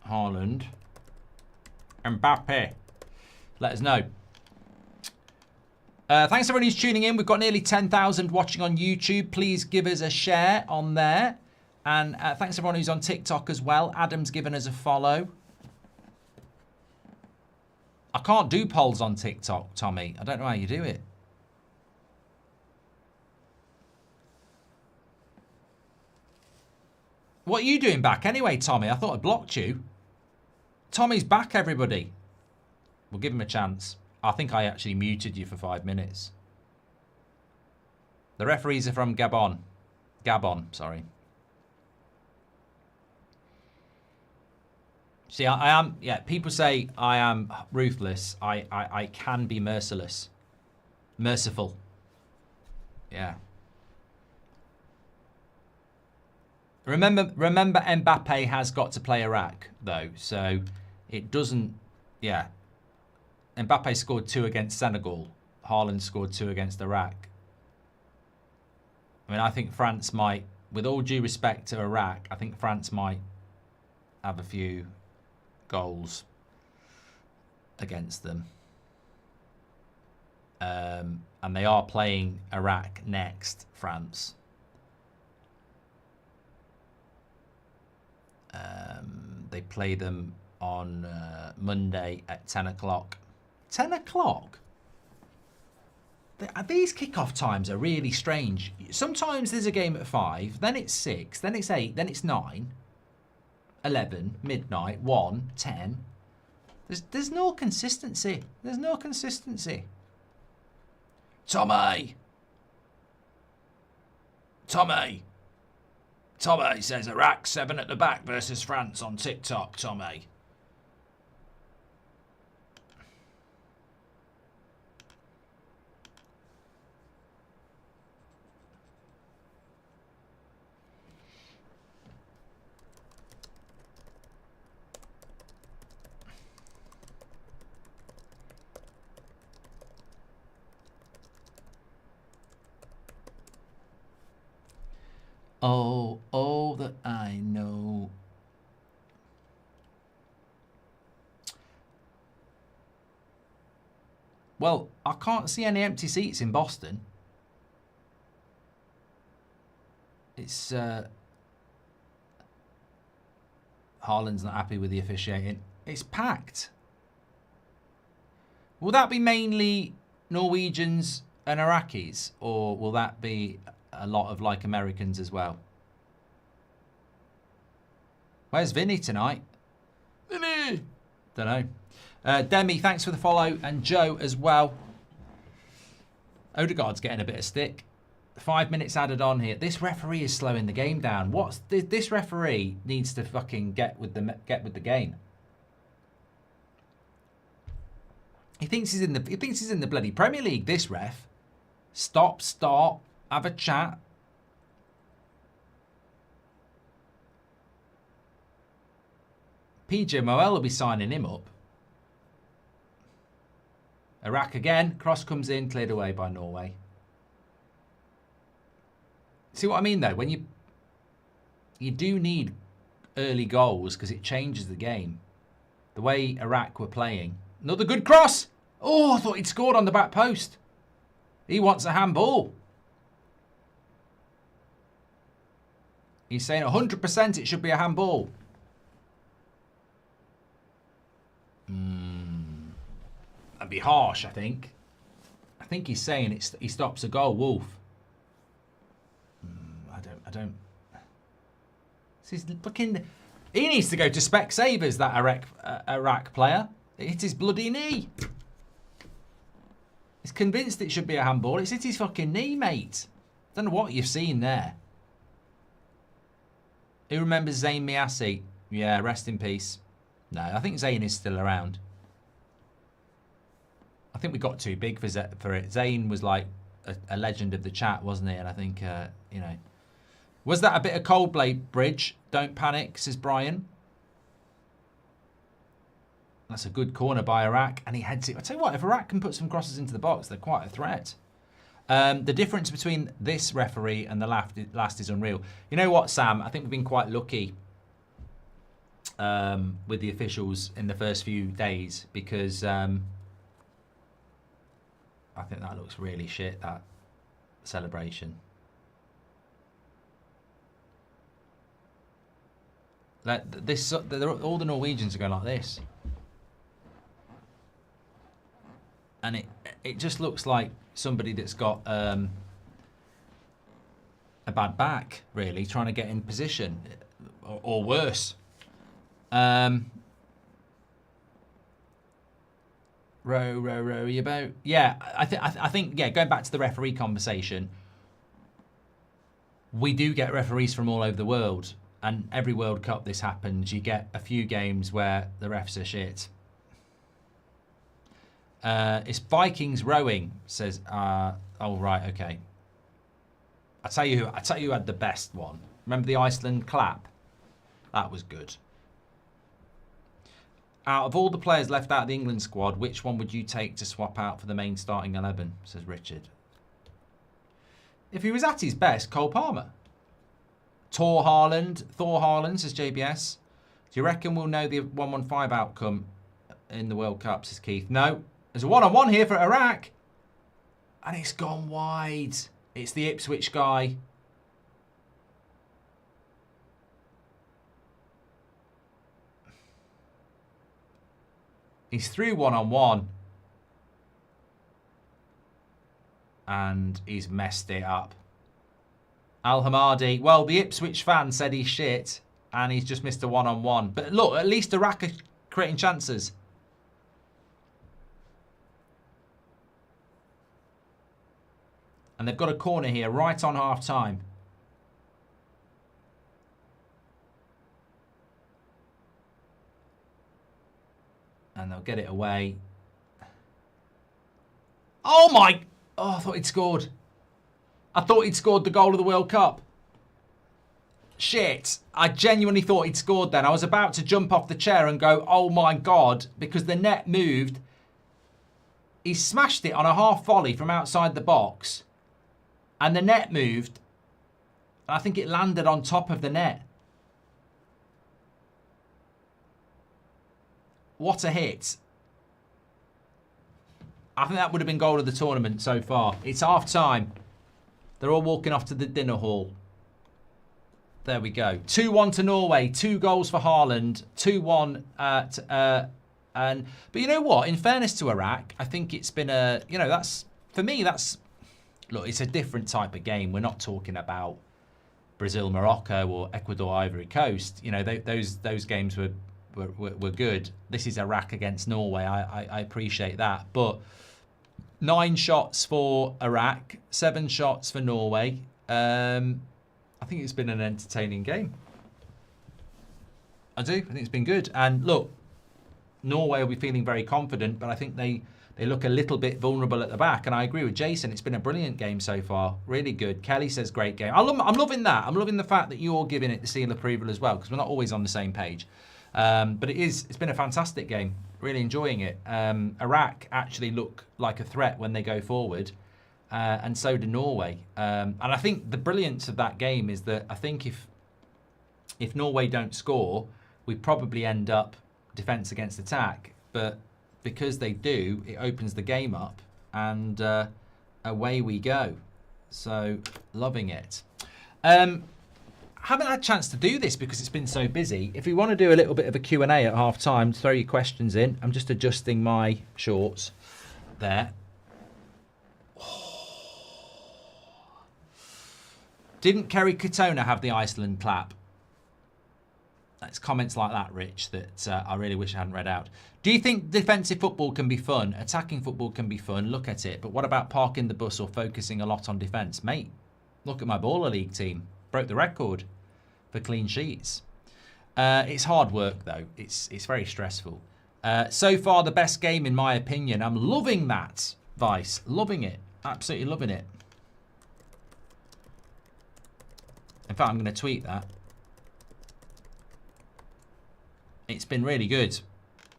Haaland. Mbappe. Let us know. Thanks everyone who's tuning in. We've got nearly 10,000 watching on YouTube. Please give us a share on there. And thanks everyone who's on TikTok as well. Adam's given us a follow. I can't do polls on TikTok, Tommy. I don't know how you do it. What are you doing back anyway, Tommy? I thought I blocked you. Tommy's back, everybody. We'll give him a chance. I think I actually muted you for 5 minutes. The referees are from Gabon. Gabon, sorry. See, I am, yeah, people say I am ruthless. I can be merciless. Merciful. Yeah. Remember Mbappe has got to play Iraq, though. So it doesn't, yeah. Mbappe scored 2 against Senegal. Haaland scored 2 against Iraq. I mean, I think France might, with all due respect to Iraq, I think France might have a few goals against them. And they are playing Iraq next, France. They play them on Monday at 10 o'clock. 10 o'clock? These kickoff times are really strange. Sometimes there's a game at 5, then it's 6, then it's 8, then it's 9, 11, midnight, 1, 10. There's no consistency. There's no consistency. Tommy! Tommy says Iraq 7 at the back versus France on TikTok, Tommy. Oh, all that I know. Well, I can't see any empty seats in Boston. It's Haaland's not happy with the officiating. It's packed. Will that be mainly Norwegians and Iraqis, or will that be a lot of like Americans as well? Where's Vinny tonight? Vinny! Don't know. Demi, thanks for the follow, and Joe as well. Odegaard's getting a bit of stick. 5 minutes added on here. This referee is slowing the game down. What's this referee needs to fucking get with the game. He thinks he's in the bloody Premier League. This ref. Stop, start, have a chat. PJ Moel will be signing him up. Iraq again. Cross comes in, cleared away by Norway. See what I mean, though? When you do need early goals because it changes the game. The way Iraq were playing. Another good cross. Oh, I thought he'd scored on the back post. He wants a handball. He's saying 100% it should be a handball. That'd be harsh, I think. I think he's saying he stops a goal. Wolf. I don't. This is fucking. He needs to go to Specsavers, that Iraq player. It hit his bloody knee. He's convinced it should be a handball. It's hit his fucking knee, mate. Don't know what you've seen there. Who remembers Zayn Miasi? Yeah, rest in peace. No, I think Zayn is still around. I think we got too big for it. Zayn was like a legend of the chat, wasn't he? And I think, you know. Was that a bit of Goldbridge? Don't panic, says Brian. That's a good corner by Iraq. And he heads it. I tell you what, if Iraq can put some crosses into the box, they're quite a threat. The difference between this referee and the last is unreal. You know what, Sam? I think we've been quite lucky with the officials in the first few days because I think that looks really shit, that celebration. Like this, all the Norwegians are going like this. And it just looks like somebody that's got a bad back, really, trying to get in position, or worse. Row you about? Yeah, I think yeah. Going back to the referee conversation, we do get referees from all over the world, and every World Cup this happens. You get a few games where the refs are shit. It's Vikings rowing, says. Oh right, okay. I tell you who had the best one. Remember the Iceland clap? That was good. Out of all the players left out of the England squad, which one would you take to swap out for the main starting 11? Says Richard. If he was at his best, Cole Palmer. Thor Haaland, says JBS. Do you reckon we'll know the 115 outcome in the World Cup, says Keith? No. There's a one-on-one here for Iraq. And it's gone wide. It's the Ipswich guy. He's through one-on-one. And he's messed it up. Al Hamadi. Well, the Ipswich fan said he's shit. And he's just missed a one-on-one. But look, at least Iraq are creating chances. And they've got a corner here right on half-time. And they'll get it away. Oh my... Oh, I thought he'd scored. I thought he'd scored the goal of the World Cup. Shit. I genuinely thought he'd scored then. I was about to jump off the chair and go, oh my God, because the net moved. He smashed it on a half volley from outside the box. And the net moved. I think it landed on top of the net. What a hit. I think that would have been goal of the tournament so far. It's half time. They're all walking off to the dinner hall. There we go. 2-1 to Norway. 2 goals for Haaland. 2-1 but you know what? In fairness to Iraq, I think it's been a, you know, that's, for me, that's, look, it's a different type of game. We're not talking about Brazil, Morocco, or Ecuador, Ivory Coast. You know, those games were good. This is Iraq against Norway. I appreciate that. But 9 shots for Iraq, 7 shots for Norway. I think it's been an entertaining game. I do. I think it's been good. And look, Norway will be feeling very confident, but I think they look a little bit vulnerable at the back. And I agree with Jason. It's been a brilliant game so far. Really good. Kelly says great game. I'm loving that. I'm loving the fact that you're giving it the seal of approval as well, because we're not always on the same page. But it's been a fantastic game. Really enjoying it. Iraq actually look like a threat when they go forward. And so do Norway. And I think the brilliance of that game is that I think if Norway don't score, we probably end up defence against attack. But because they do, it opens the game up. And away we go. So, loving it. Haven't had a chance to do this because it's been so busy. If you want to do a little bit of a Q&A at half time, throw your questions in. I'm just adjusting my shorts there. Didn't Kerry Katona have the Iceland clap? It's comments like that, Rich, that I really wish I hadn't read out. Do you think defensive football can be fun? Attacking football can be fun. Look at it. But what about parking the bus or focusing a lot on defence? Mate, look at my Baller League team. Broke the record for clean sheets. It's hard work, though. It's very stressful. So far, the best game, in my opinion. I'm loving that, Vice. Loving it. Absolutely loving it. In fact, I'm going to tweet that. It's been really good.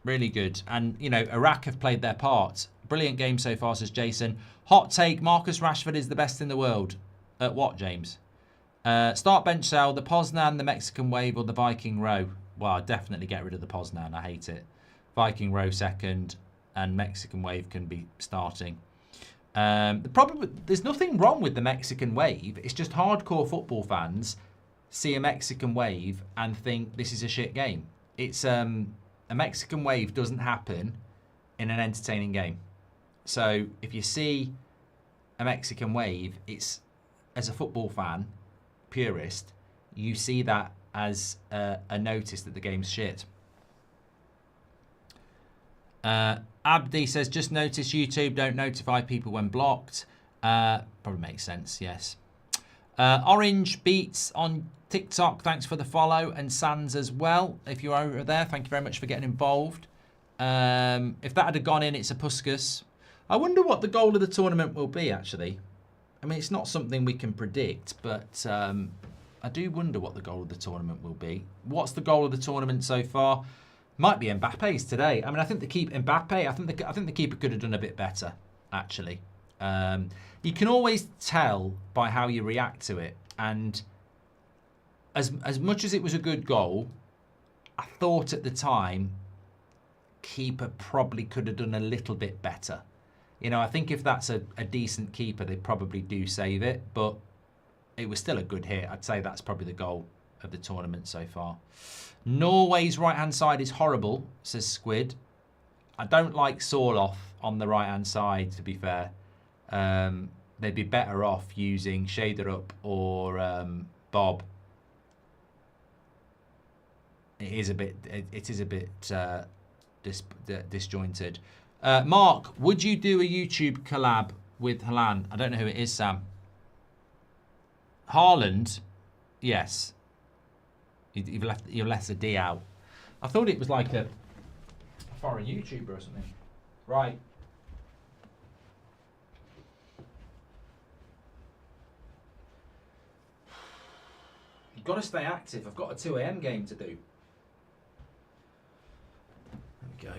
Really good. And, you know, Iraq have played their part. Brilliant game so far, says Jason. Hot take, Marcus Rashford is the best in the world. At what, James? Start bench sell, the Poznan, the Mexican Wave, or the Viking Row. Well, I'd definitely get rid of the Poznan. I hate it. Viking Row second, and Mexican Wave can be starting. The problem, there's nothing wrong with the Mexican Wave. It's just hardcore football fans see a Mexican Wave and think this is a shit game. It's a Mexican Wave doesn't happen in an entertaining game. So if you see a Mexican Wave, it's, as a football fan, purist, you see that as a notice that the game's shit. Abdi says, just notice YouTube don't notify people when blocked. Probably makes sense, yes. Orange Beats on TikTok, thanks for the follow. And Sans as well, if you're over there. Thank you very much for getting involved. If that had gone in, it's a Puskas. I wonder what the goal of the tournament will be, actually. I mean, it's not something we can predict, but I do wonder what the goal of the tournament will be. What's the goal of the tournament so far? Might be Mbappe's today. I mean, I think the keeper Mbappe. I think the keeper could have done a bit better, actually. You can always tell by how you react to it, and as much as it was a good goal, I thought at the time keeper probably could have done a little bit better. You know, I think if that's a decent keeper, they probably do save it, but it was still a good hit. I'd say that's probably the goal of the tournament so far. Norway's right-hand side is horrible, says Squid. I don't like Sorloth on the right-hand side, to be fair. They'd be better off using Shaderup or Bob. It is a bit disjointed. Mark, would you do a YouTube collab with Halan? I don't know who it is, Sam. Haaland? Yes. You've left the D out. I thought it was like a foreign YouTuber or something. Right. You've got to stay active. I've got a 2 a.m. game to do. There we go.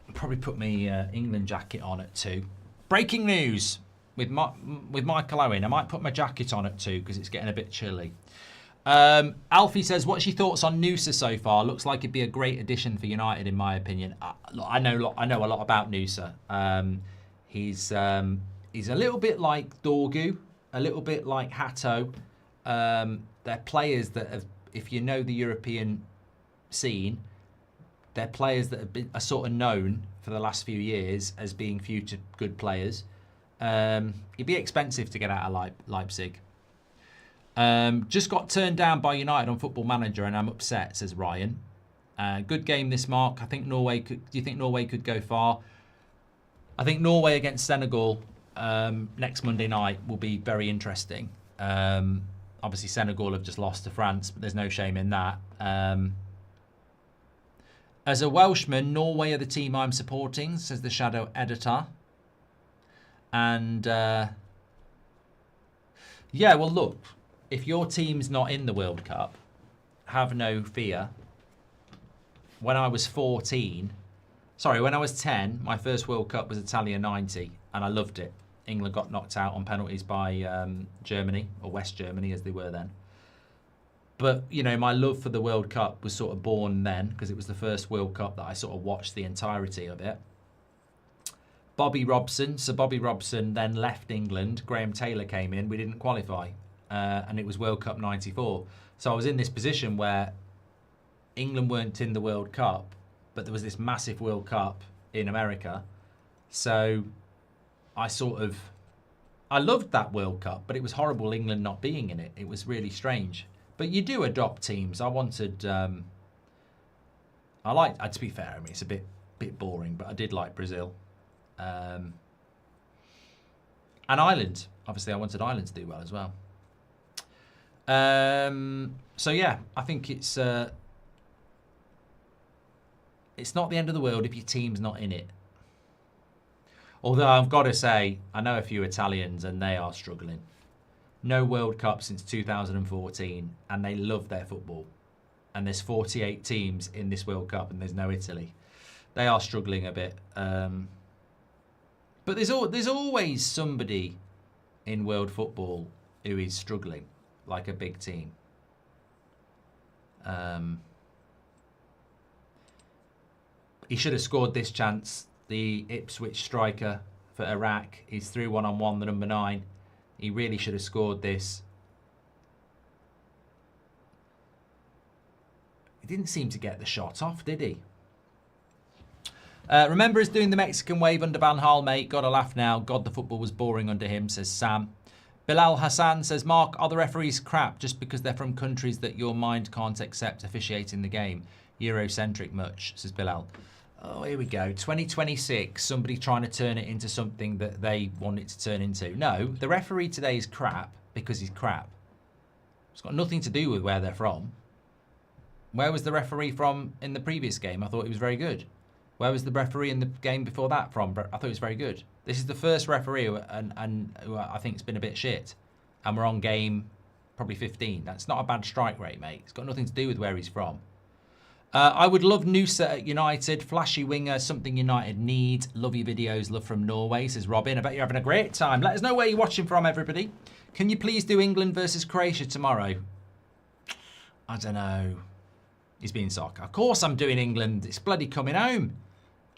I'll probably put my England jacket on at 2. Breaking news with Michael Owen. I might put my jacket on at 2 because it's getting a bit chilly. Alfie says, what's your thoughts on Noosa so far? Looks like it'd be a great addition for United, in my opinion. I know a lot about Noosa. He's a little bit like Dorgu, a little bit like Hatto. They're players that have, if you know the European scene, they're players that are sort of known for the last few years as being future good players. It'd be expensive to get out of Leipzig. Just got turned down by United on Football Manager and I'm upset, says Ryan. Good game this, Mark. I think Norway could. Do you think Norway could go far? I think Norway against Senegal next Monday night will be very interesting. Obviously, Senegal have just lost to France, but there's no shame in that. As a Welshman, Norway are the team I'm supporting, says the Shadow Editor. And yeah, well, look. If your team's not in the World Cup, have no fear. When I was 10, my first World Cup was Italia 90, and I loved it. England got knocked out on penalties by Germany, or West Germany as they were then. But, you know, my love for the World Cup was sort of born then, because it was the first World Cup that I sort of watched the entirety of it. Bobby Robson then left England. Graham Taylor came in. We didn't qualify. And it was World Cup 94. So I was in this position where England weren't in the World Cup, but there was this massive World Cup in America. So I loved that World Cup, but it was horrible England not being in it. It was really strange. But you do adopt teams. I wanted, to be fair, I mean, it's a bit boring, but I did like Brazil. And Ireland. Obviously, I wanted Ireland to do well as well. So yeah, I think it's not the end of the world if your team's not in it. Although I've got to say, I know a few Italians and they are struggling. No World Cup since 2014, and they love their football. And there's 48 teams in this World Cup, and there's no Italy. They are struggling a bit. But there's always somebody in world football who is struggling. Like a big team. He should have scored this chance. The Ipswich striker for Iraq. He's through one-on-one, the number 9. He really should have scored this. He didn't seem to get the shot off, did he? Remember us doing the Mexican wave under Van Gaal, mate. Got a laugh now. God, the football was boring under him, says Sam. Bilal Hassan says, Mark, are the referees crap just because they're from countries that your mind can't accept officiating the game? Eurocentric much, says Bilal. Oh, here we go. 2026, somebody trying to turn it into something that they want it to turn into. No, the referee today is crap because he's crap. It's got nothing to do with where they're from. Where was the referee from in the previous game? I thought he was very good. Where was the referee in the game before that from? I thought he was very good. This is the first referee who I think has been a bit shit. And we're on game probably 15. That's not a bad strike rate, mate. It's got nothing to do with where he's from. I would love Noosa at United. Flashy winger, something United need. Love your videos. Love from Norway, says Robin. I bet you're having a great time. Let us know where you're watching from, everybody. Can you please do England versus Croatia tomorrow? I don't know. He's being sock. Of course I'm doing England. It's bloody coming home.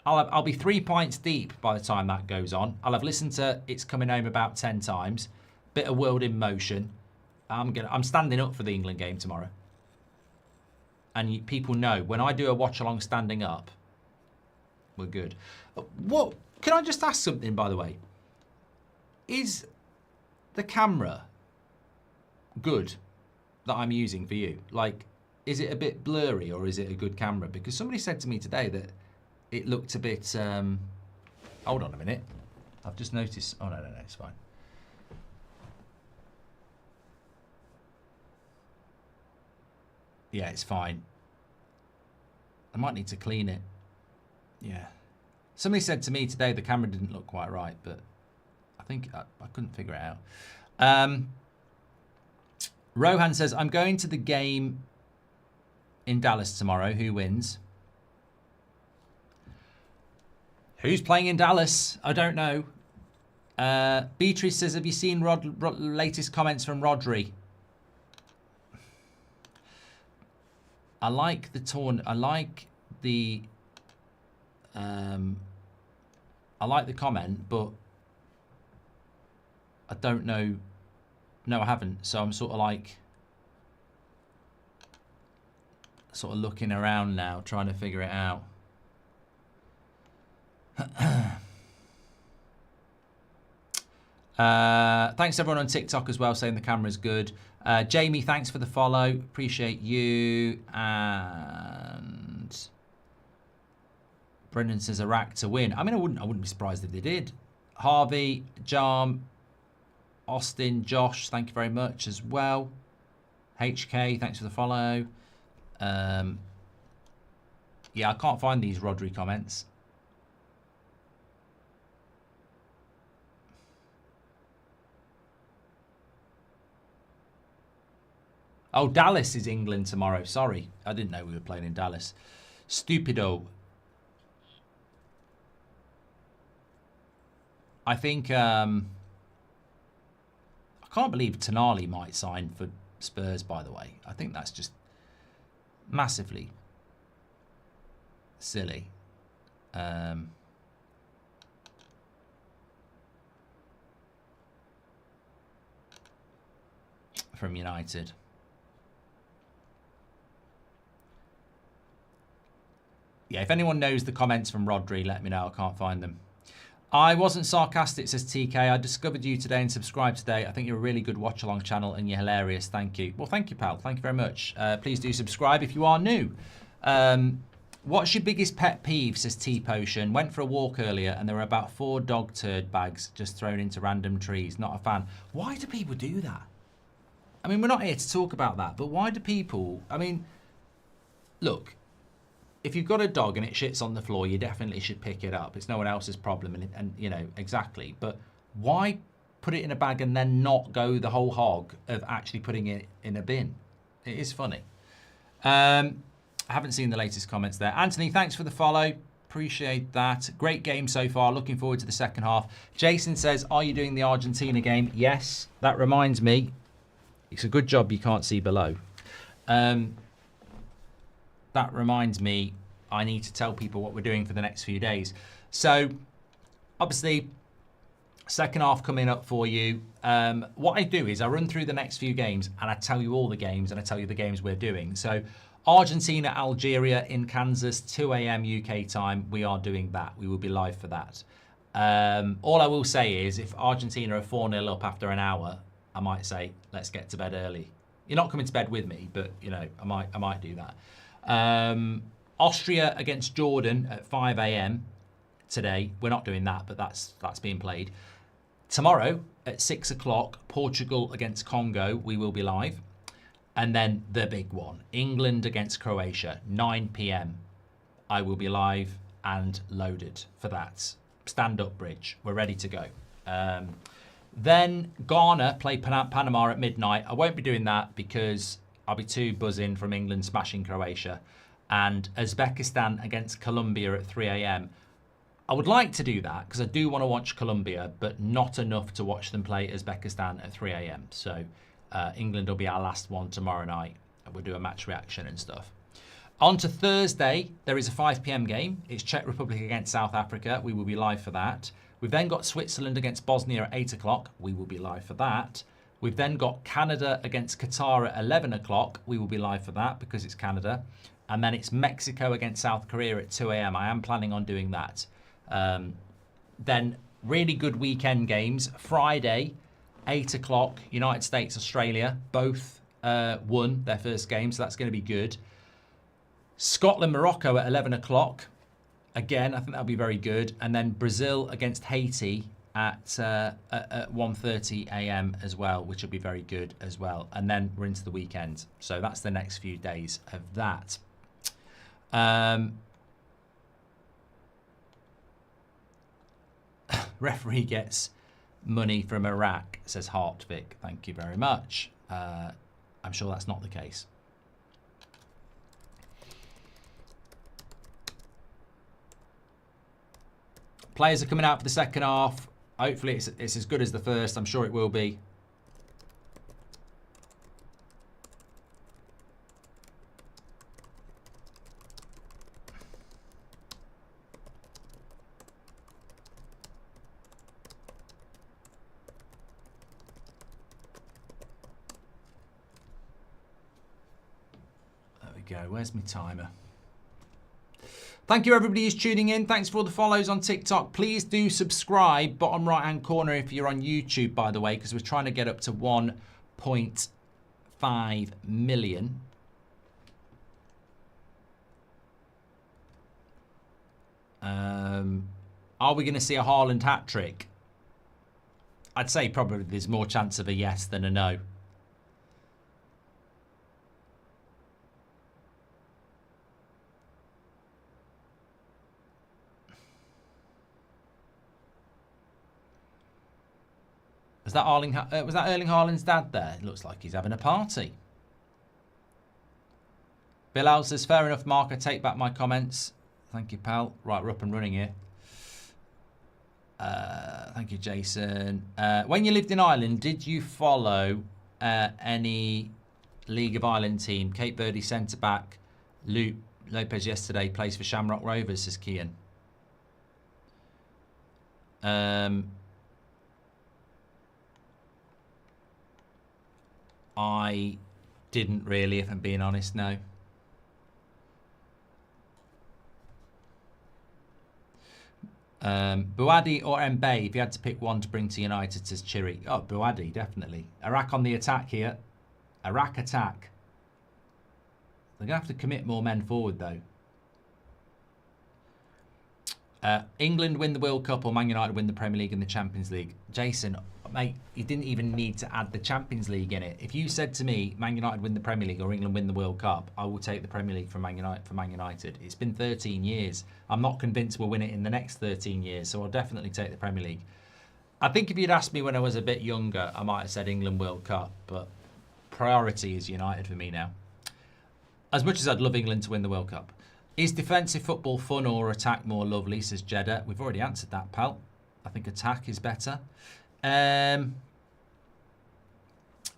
I'll be 3 pints deep by the time that goes on. I'll have listened to It's Coming Home about 10 times. Bit of World in Motion. I'm standing up for the England game tomorrow. And people know when I do a watch along standing up, we're good. What? Can I just ask something, by the way? Is the camera good that I'm using for you? Like, is it a bit blurry or is it a good camera? Because somebody said to me today that it looked a bit... hold on a minute. I've just noticed... Oh, no, it's fine. Yeah, it's fine. I might need to clean it. Yeah. Somebody said to me today the camera didn't look quite right, but I think I couldn't figure it out. Rohan says, I'm going to the game in Dallas tomorrow. Who wins? Who's playing in Dallas? I don't know. Beatrice says, have you seen latest comments from Rodri? I like the comment, but I don't know. No, I haven't. So I'm sort of looking around now, trying to figure it out. Thanks everyone on TikTok as well, saying the camera's good. Jamie, thanks for the follow. Appreciate you. And Brendan says Iraq to win. I mean, I wouldn't be surprised if they did. Harvey, Jarm, Austin, Josh, thank you very much as well. HK, thanks for the follow. Yeah, I can't find these Rodri comments. Oh, Dallas is England tomorrow. Sorry, I didn't know we were playing in Dallas. Stupido. I think I can't believe Tonali might sign for Spurs, by the way. I think that's just massively silly. From United. Yeah, if anyone knows the comments from Rodri, let me know. I can't find them. I wasn't sarcastic, says TK. I discovered you today and subscribed today. I think you're a really good watch-along channel and you're hilarious. Thank you. Well, thank you, pal. Thank you very much. Please do subscribe if you are new. What's your biggest pet peeve, says T-Potion. Went for a walk earlier and there were about 4 dog turd bags just thrown into random trees. Not a fan. Why do people do that? I mean, we're not here to talk about that, but why do people... I mean, look... If you've got a dog and it shits on the floor, you definitely should pick it up. It's no one else's problem, and you know, exactly. But why put it in a bag and then not go the whole hog of actually putting it in a bin? It is funny. I haven't seen the latest comments there. Anthony, thanks for the follow. Appreciate that. Great game so far. Looking forward to the second half. Jason says, are you doing the Argentina game? Yes. That reminds me, it's a good job you can't see below. That reminds me, I need to tell people what we're doing for the next few days. So, obviously, second half coming up for you. What I do is I run through the next few games and I tell you all the games and I tell you the games we're doing. So, Argentina, Algeria in Kansas, 2 a.m. UK time. We are doing that. We will be live for that. All I will say is if Argentina are 4-0 up after an hour, I might say, let's get to bed early. You're not coming to bed with me, but, you know, I might do that. Austria against Jordan at 5 a.m. today. We're not doing that, but that's being played. Tomorrow at 6 o'clock, Portugal against Congo. We will be live. And then the big one, England against Croatia, 9 p.m. I will be live and loaded for that. Stand up bridge. We're ready to go. Then Ghana play Panama at midnight. I won't be doing that because I'll be too buzzing from England smashing Croatia. And Uzbekistan against Colombia at 3 a.m. I would like to do that because I do want to watch Colombia, but not enough to watch them play Uzbekistan at 3 a.m. So England will be our last one tomorrow night. We'll do a match reaction and stuff. On to Thursday, there is a 5 p.m. game. It's Czech Republic against South Africa. We will be live for that. We've then got Switzerland against Bosnia at 8 o'clock. We will be live for that. We've then got Canada against Qatar at 11 o'clock. We will be live for that because it's Canada. And then it's Mexico against South Korea at 2 a.m. I am planning on doing that. Then really good weekend games. Friday, 8 o'clock, United States, Australia. Both won their first game, so that's going to be good. Scotland, Morocco at 11 o'clock. Again, I think that'll be very good. And then Brazil against Haiti at 1:30 a.m. as well, which will be very good as well. And then we're into the weekend. So that's the next few days of that. Referee gets money from Iraq, says Hartvik. Thank you very much. I'm sure that's not the case. Players are coming out for the second half. Hopefully it's as good as the first. I'm sure it will be. There we go. Where's my timer? Thank you everybody who's tuning in. Thanks for all the follows on TikTok. Please do subscribe, bottom right hand corner if you're on YouTube, by the way, because we're trying to get up to 1.5 million. Are we going to see a Haaland hat-trick? I'd say probably there's more chance of a yes than a no. Was that Erling Haaland's dad there? It looks like he's having a party. Bilal says, fair enough, Mark. I take back my comments. Thank you, pal. Right, we're up and running here. Thank you, Jason. When you lived in Ireland, did you follow any League of Ireland team? Cape Verde centre-back Luke Lopez yesterday plays for Shamrock Rovers, says Kian. I didn't really, if I'm being honest, no. Bouadi or Mbaye, if you had to pick one to bring to United, says Chiri. Oh, Bouadi, definitely. Iraq on the attack here. Iraq attack. They're going to have to commit more men forward, though. England win the World Cup or Man United win the Premier League and the Champions League. Jason, mate, you didn't even need to add the Champions League in it. If you said to me, Man United win the Premier League or England win the World Cup, I will take the Premier League for Man United. It's been 13 years. I'm not convinced we'll win it in the next 13 years, so I'll definitely take the Premier League. I think if you'd asked me when I was a bit younger, I might have said England World Cup, but priority is United for me now. As much as I'd love England to win the World Cup. Is defensive football fun or attack more lovely, says Jeddah. We've already answered that, pal. I think attack is better.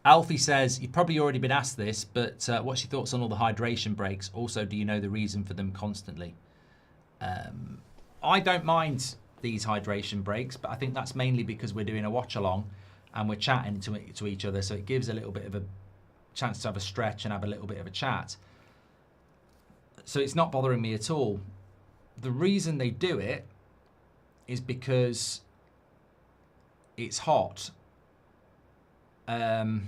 Alfie says, you've probably already been asked this, but what's your thoughts on all the hydration breaks? Also, do you know the reason for them constantly? I don't mind these hydration breaks, but I think that's mainly because we're doing a watch-along and we're chatting to each other, so it gives a little bit of a chance to have a stretch and have a little bit of a chat. So it's not bothering me at all. The reason they do it is because it's hot. The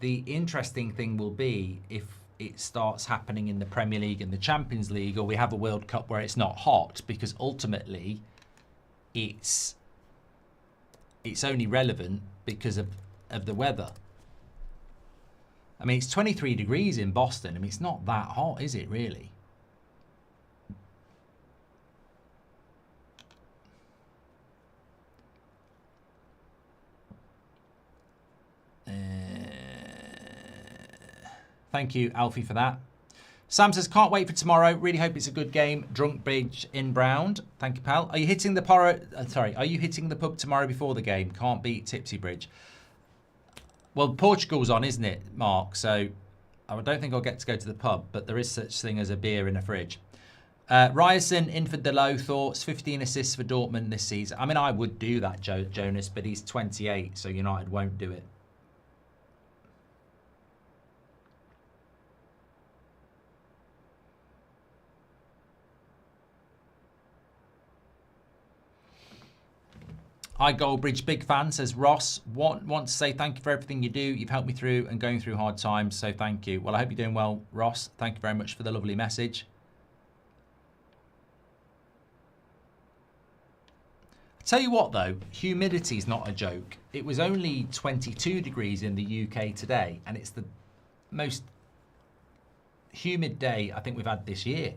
interesting thing will be if it starts happening in the Premier League and the Champions League, or we have a World Cup where it's not hot, because ultimately it's only relevant because of the weather. I mean, it's 23 degrees in Boston. I mean, it's not that hot, is it, really? Thank you, Alfie, for that. Sam says, can't wait for tomorrow. Really hope it's a good game. Drunk Bridge inbound. Thank you, pal. Are you hitting the Are you hitting the pub tomorrow before the game? Can't beat Tipsy Bridge. Well, Portugal's on, isn't it, Mark? So I don't think I'll get to go to the pub, but there is such thing as a beer in a fridge. Ryerson in for Delo, thoughts. 15 assists for Dortmund this season. I mean, I would do that, Jonas, but he's 28, so United won't do it. Hi, Goldbridge, big fan, says Ross. Want to say thank you for everything you do. You've helped me through and going through hard times, so thank you. Well, I hope you're doing well, Ross. Thank you very much for the lovely message. I tell you what, though, humidity is not a joke. It was only 22 degrees in the UK today, and it's the most humid day I think we've had this year.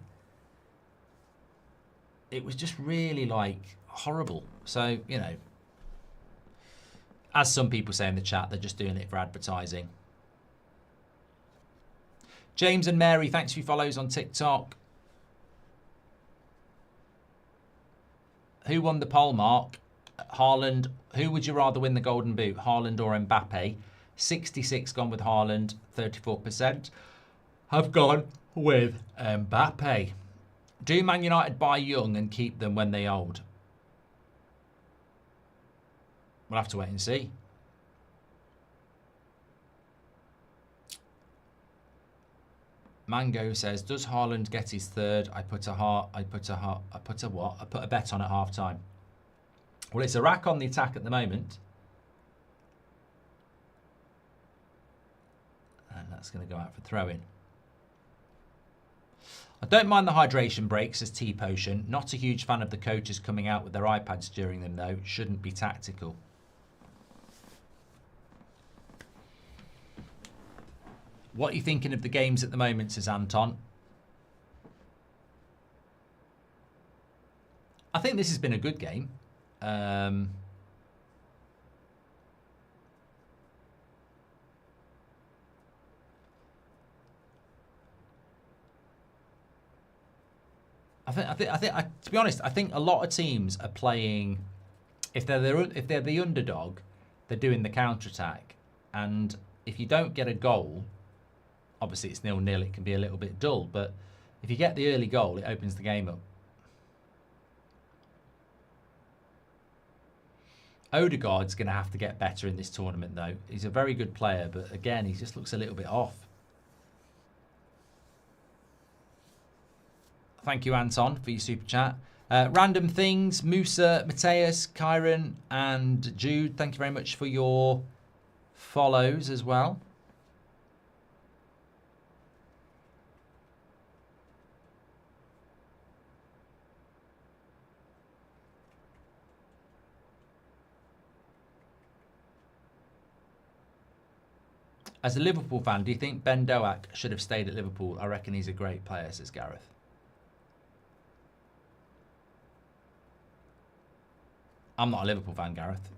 It was just really, like, horrible. So, you know, as some people say in the chat, they're just doing it for advertising. James and Mary, thanks for your follows on TikTok. Who won the poll, Mark? Haaland. Who would you rather win the Golden Boot, Haaland or Mbappe? 66 gone with Haaland, 34% have gone with Mbappe. Do Man United buy young and keep them when they old? We'll have to wait and see. Mango says, does Haaland get his third? I put a bet on at half time. Well, it's Iraq on the attack at the moment. And that's going to go out for throw-in. I don't mind the hydration breaks, says T-Potion. Not a huge fan of the coaches coming out with their iPads during them, though. Shouldn't be tactical. What are you thinking of the games at the moment, says Anton? I think this has been a good game. To be honest, I think a lot of teams are playing. If they're the underdog, they're doing the counter attack, and if you don't get a goal, obviously it's 0-0. It can be a little bit dull, but if you get the early goal, it opens the game up. Odegaard's going to have to get better in this tournament, though. He's a very good player, but again, he just looks a little bit off. Thank you, Anton, for your super chat. Random Things, Musa, Mateus, Kyron, and Jude, thank you very much for your follows as well. As a Liverpool fan, do you think Ben Doak should have stayed at Liverpool? I reckon he's a great player, says Gareth. I'm not a Liverpool fan, Gareth.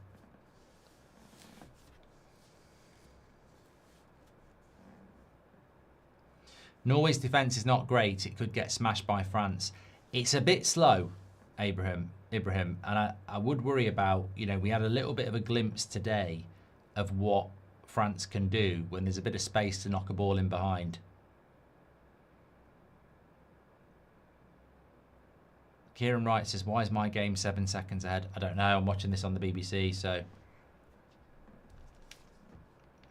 Norway's defence is not great. It could get smashed by France. It's a bit slow, Ibrahim, and I would worry about, you know, we had a little bit of a glimpse today of what France can do when there's a bit of space to knock a ball in behind. Kieran Wright says, why is my game 7 seconds ahead? I don't know. I'm watching this on the BBC, so let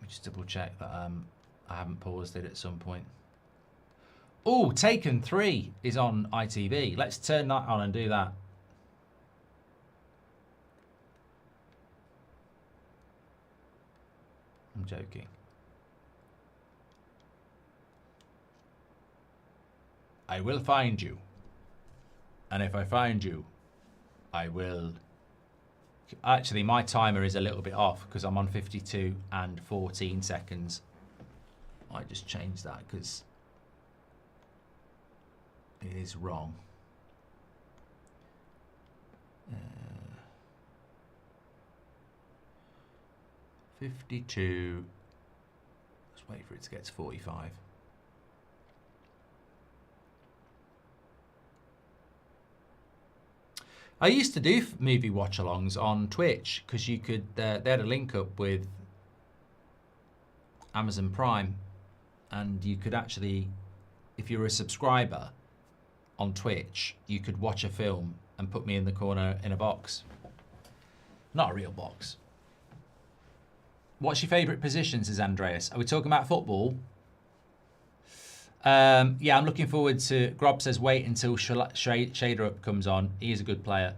me just double check that I haven't paused it at some point. Oh, Taken 3 is on ITV. Let's turn that on and do that. I'm joking. I will find you. And if I find you, I will... Actually, my timer is a little bit off because I'm on 52 and 14 seconds. I just changed that because it is wrong. 52. Let's wait for it to get to 45. I used to do movie watch-alongs on Twitch because you could. They had a link up with Amazon Prime, and you could actually, if you're a subscriber on Twitch, you could watch a film and put me in the corner in a box. Not a real box. What's your favourite position, says Andreas? Are we talking about football? Yeah, I'm looking forward to... Grob says wait until Shader Up comes on. He is a good player.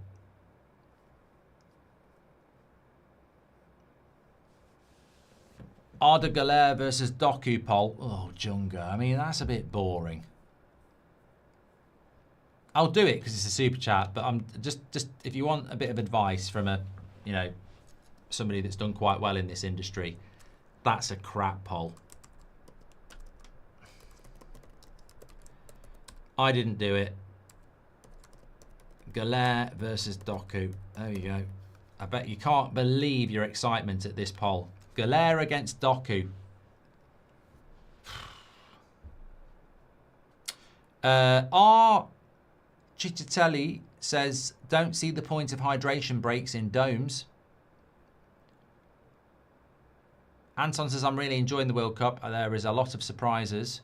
Arda Galer versus Doku Pol. Oh, Junga. I mean, that's a bit boring. I'll do it because it's a super chat, but I'm just if you want a bit of advice from a, you know, somebody that's done quite well in this industry, that's a crap poll. I didn't do it. Galère versus Doku. There you go. I bet you can't believe your excitement at this poll. Galère against Doku. R. Ciccitelli says, don't see the point of hydration breaks in domes. Anton says, I'm really enjoying the World Cup. There is a lot of surprises.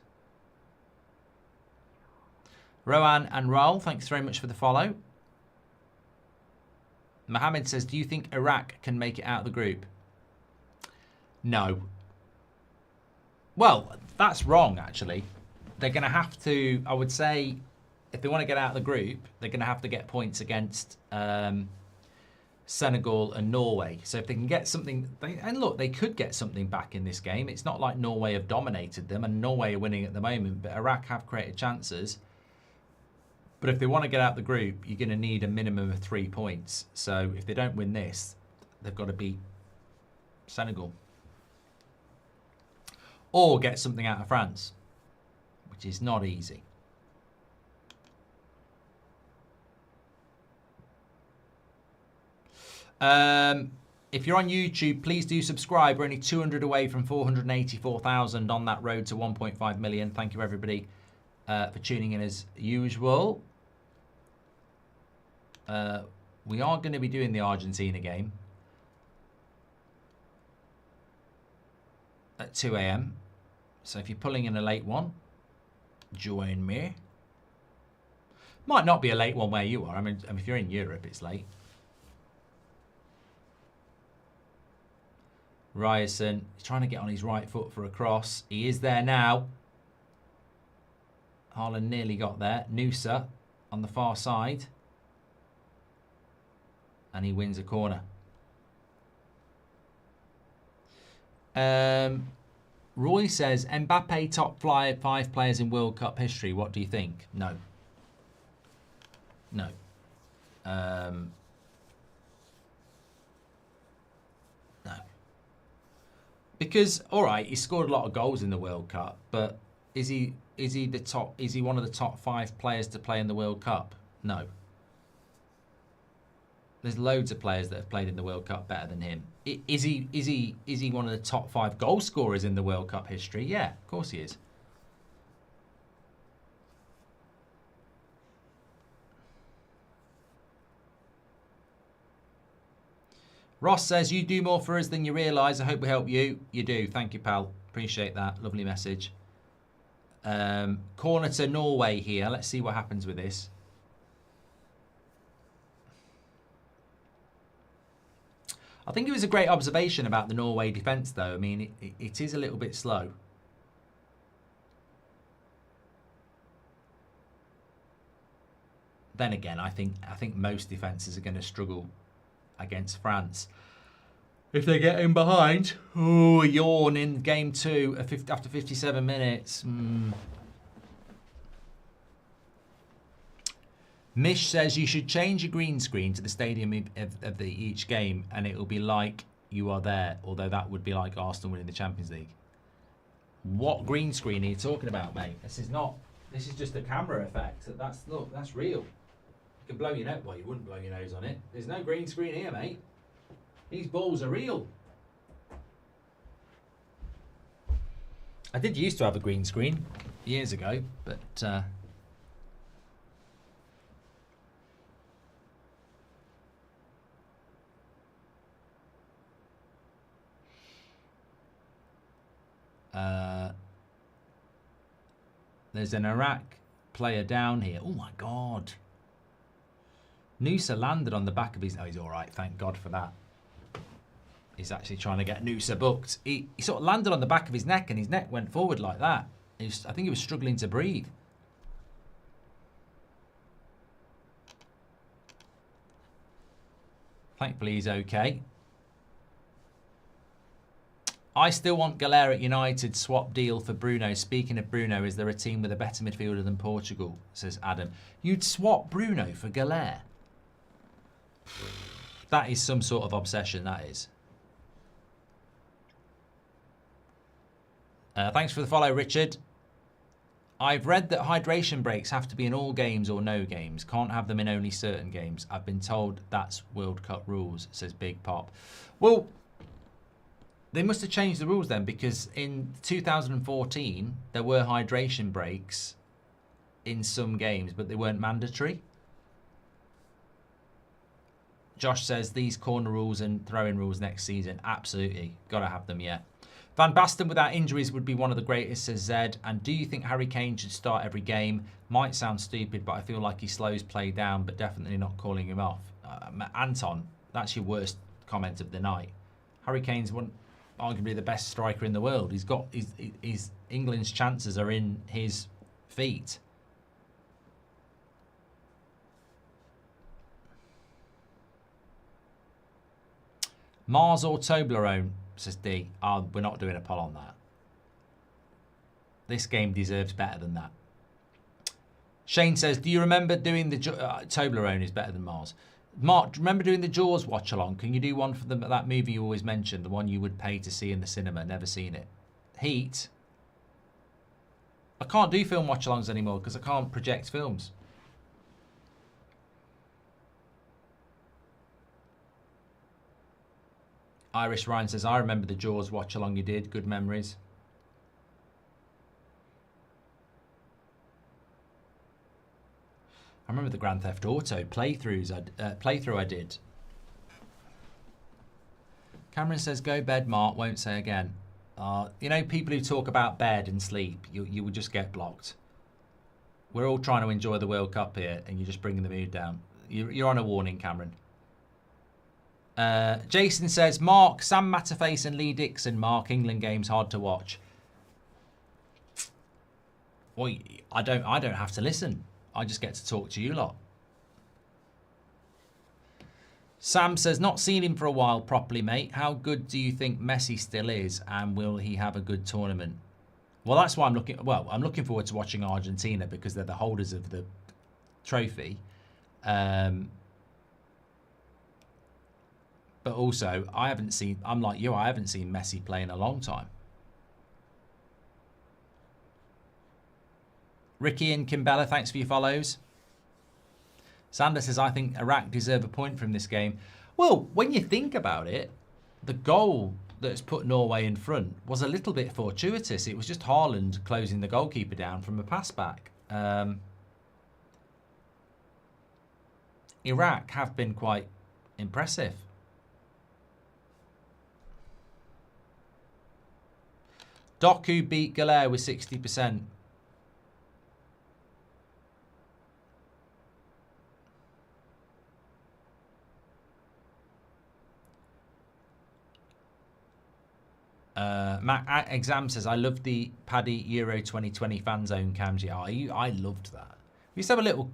Rowan and Raul, thanks very much for the follow. Mohammed says, do you think Iraq can make it out of the group? No. Well, that's wrong, actually. They're going to have to, I would say, if they want to get out of the group, they're going to have to get points against Senegal and Norway. So if they can get something, and look, they could get something back in this game. It's not like Norway have dominated them, and Norway are winning at the moment, but Iraq have created chances. But if they want to get out the group, you're going to need a minimum of 3 points. So if they don't win this, they've got to beat Senegal. Or get something out of France, which is not easy. If you're on YouTube, please do subscribe. We're only 200 away from 484,000 on that road to 1.5 million. Thank you, everybody, for tuning in as usual. We are going to be doing the Argentina game at 2 a.m. So if you're pulling in a late one, join me. Might not be a late one where you are. I mean if you're in Europe, it's late. Ryerson, he's trying to get on his right foot for a cross. He is there now. Haaland nearly got there. Noosa on the far side. And he wins a corner. Roy says, Mbappe top 5 players in World Cup history. What do you think? No. No. No. Because, all right, he scored a lot of goals in the World Cup, but is he one of the top 5 players to play in the World Cup? No. There's loads of players that have played in the World Cup better than him. Is he one of the top 5 goal scorers in the World Cup history? Yeah, of course he is. Ross says, you do more for us than you realise. I hope we help you. You do. Thank you, pal. Appreciate that. Lovely message. Corner to Norway here. Let's see what happens with this. I think it was a great observation about the Norway defence, though. I mean, it is a little bit slow. Then again, I think most defences are going to struggle against France. If they get in behind, oh, yawn in game 2 after 57 minutes. Mish says you should change your green screen to the stadium of each game and it will be like you are there, although that would be like Arsenal winning the Champions League. What green screen are you talking about, mate? This is just a camera effect. Look, that's real. You can blow your nose. Well, you wouldn't blow your nose on it. There's no green screen here, mate. These balls are real. I did used to have a green screen years ago, but there's an Iraq player down here. Oh my God. Noosa landed on the back of his... Oh, he's all right. Thank God for that. He's actually trying to get Noosa booked. He sort of landed on the back of his neck and his neck went forward like that. I think he was struggling to breathe. Thankfully, he's okay. I still want Galera at United swap deal for Bruno. Speaking of Bruno, is there a team with a better midfielder than Portugal? Says Adam. You'd swap Bruno for Galera? That is some sort of obsession, that is. Thanks for the follow, Richard. I've read that hydration breaks have to be in all games or no games. Can't have them in only certain games. I've been told that's World Cup rules, says Big Pop. Well, they must have changed the rules then, because in 2014, there were hydration breaks in some games, but they weren't mandatory. Josh says these corner rules and throw-in rules next season. Absolutely. Got to have them, yeah. Van Basten without injuries would be one of the greatest, says Zed. And do you think Harry Kane should start every game? Might sound stupid, but I feel like he slows play down, but definitely not calling him off. Anton, that's your worst comment of the night. Harry Kane's arguably the best striker in the world. He's got his England's chances are in his feet. Mars or Toblerone, says D. Oh, we're not doing a poll on that. This game deserves better than that. Shane says, do you remember doing the... Toblerone is better than Mars. Mark, do you remember doing the Jaws watch-along? Can you do one for that movie you always mentioned, the one you would pay to see in the cinema? Never seen it. Heat. I can't do film watch-alongs anymore because I can't project films. Irish Ryan says, I remember the Jaws watch-along you did. Good memories. I remember the Grand Theft Auto playthrough I did. Cameron says, go bed, Mark. Won't say again. You know, people who talk about bed and sleep, you will just get blocked. We're all trying to enjoy the World Cup here, and you're just bringing the mood down. You're on a warning, Cameron. Jason says, Mark, Sam Matterface and Lee Dixon. Mark, England games hard to watch. Well, I don't have to listen. I just get to talk to you lot. Sam says, not seen him for a while properly, mate. How good do you think Messi still is, and will he have a good tournament? Well, that's why I'm looking forward to watching Argentina, because they're the holders of the trophy. But also, I'm like you, I haven't seen Messi play in a long time. Ricky and Kimbella, thanks for your follows. Sander says, I think Iraq deserve a point from this game. Well, when you think about it, the goal that's put Norway in front was a little bit fortuitous. It was just Haaland closing the goalkeeper down from a pass back. Iraq have been quite impressive. Doku beat Galère with 60%. Matt Exam says, I love the Paddy Euro 2020 fan zone cams. Yeah, I loved that. We used to have a little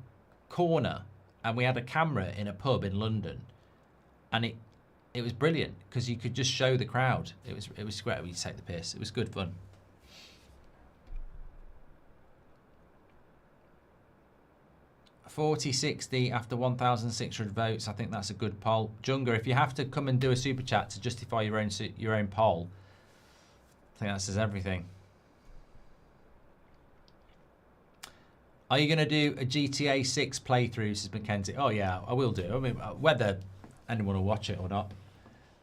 corner and we had a camera in a pub in London, and it was brilliant because you could just show the crowd. It was great. We take the piss. It was good fun. $40.60 after 1,600 votes. I think that's a good poll. Junga, if you have to come and do a super chat to justify your own poll, I think that says everything. Are you going to do a GTA 6 playthrough, says Mackenzie? Oh, yeah, I will do. I mean, whether anyone will watch it or not.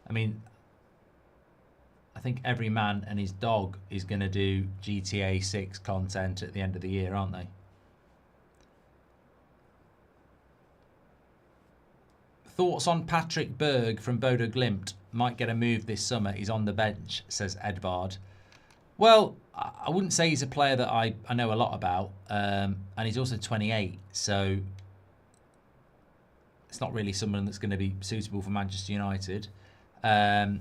I mean, I think every man and his dog is going to do GTA 6 content at the end of the year, aren't they? Thoughts on Patrick Berg from Bodo Glimt? Might get a move this summer. He's on the bench, says Edvard. Well, I wouldn't say he's a player that I know a lot about. And he's also 28, so it's not really someone that's going to be suitable for Manchester United. I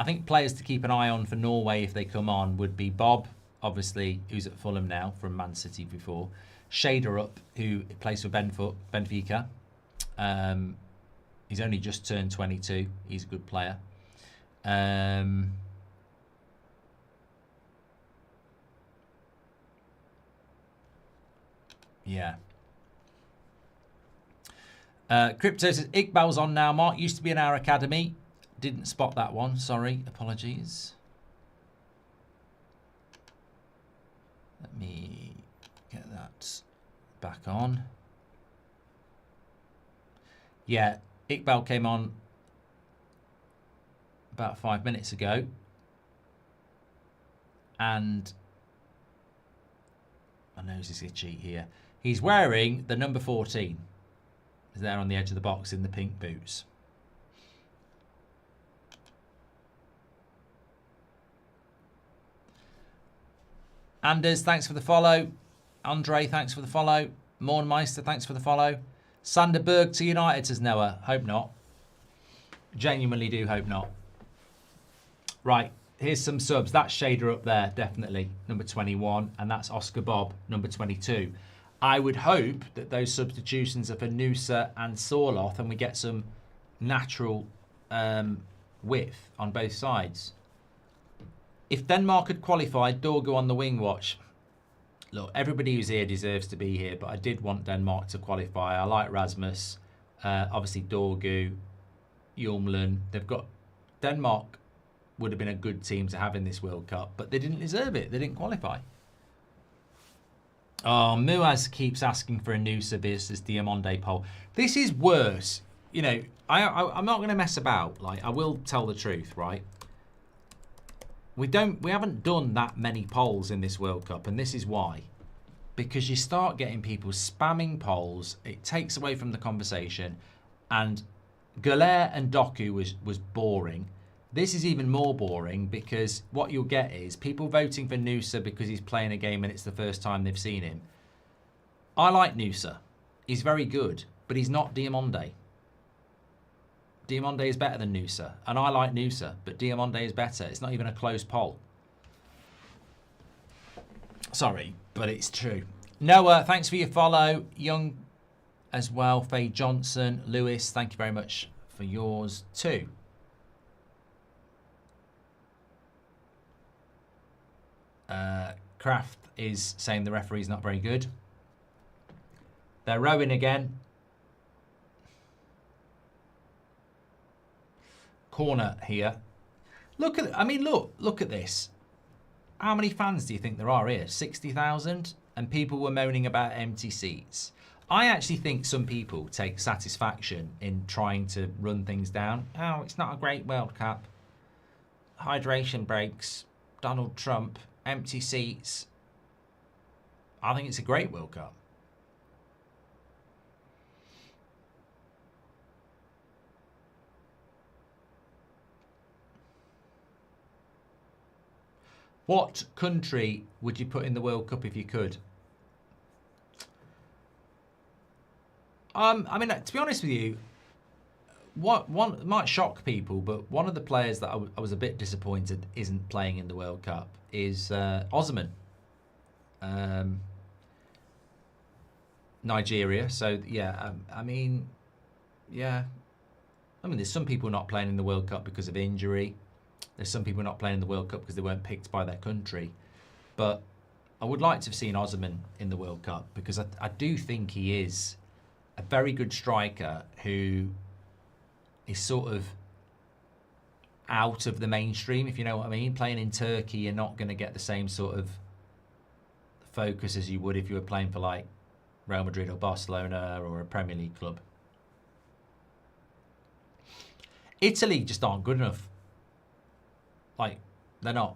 think players to keep an eye on for Norway if they come on would be Bob, obviously, who's at Fulham now from Man City before. Shader up, who plays for Benfica. He's only just turned 22. He's a good player. Yeah. Crypto says, Iqbal's on now. Mark used to be in our academy. Didn't spot that one. Sorry. Apologies. Let me Get that back on. Yeah, Iqbal came on about 5 minutes ago. And my nose is itchy here. He's wearing the number 14. He's there on the edge of the box in the pink boots. Anders, thanks for the follow. Andre, thanks for the follow. Mornmeister, thanks for the follow. Sanderberg to United, says Noah. Hope not. Genuinely do hope not. Right, here's some subs. That's Shader up there, definitely, number 21. And that's Oscar Bob, number 22. I would hope that those substitutions are for Noosa and Sorloth and we get some natural width on both sides. If Denmark had qualified, Dorgo on the wing watch. Look, everybody who's here deserves to be here, but I did want Denmark to qualify. I like Rasmus, obviously Dorgu, Jumlund. They've got Denmark would have been a good team to have in this World Cup, but they didn't deserve it. They didn't qualify. Oh, Muaz keeps asking for a Noosa versus Diamonde poll. This is worse. You know, I'm not going to mess about. Like, I will tell the truth, right? We haven't done that many polls in this World Cup, and this is why. Because you start getting people spamming polls, it takes away from the conversation, and Golair and Doku was boring. This is even more boring because what you'll get is people voting for Noosa because he's playing a game and it's the first time they've seen him. I like Noosa. He's very good, but he's not Diamonde. Diamonde is better than Noosa, and I like Noosa, but Diamonde is better. It's not even a close poll. Sorry, but it's true. Noah, thanks for your follow. Young as well. Faye Johnson. Lewis, thank you very much for yours too. Kraft is saying the referee's not very good. They're rowing again. Corner here. Look at this. How many fans do you think there are here? 60,000? And people were moaning about empty seats. I actually think some people take satisfaction in trying to run things down. Oh, it's not a great World Cup. Hydration breaks. Donald Trump. Empty seats. I think it's a great World Cup. What country would you put in the World Cup if you could? I mean, to be honest with you, one might shock people, but one of the players that I was a bit disappointed isn't playing in the World Cup is Osman, Nigeria. So yeah, I mean, there's some people not playing in the World Cup because of injury. There's some people not playing in the World Cup because they weren't picked by their country. But I would like to have seen Osman in the World Cup because I do think he is a very good striker who is sort of out of the mainstream, if you know what I mean. Playing in Turkey, you're not going to get the same sort of focus as you would if you were playing for like Real Madrid or Barcelona or a Premier League club. Italy just aren't good enough. Like, they're not.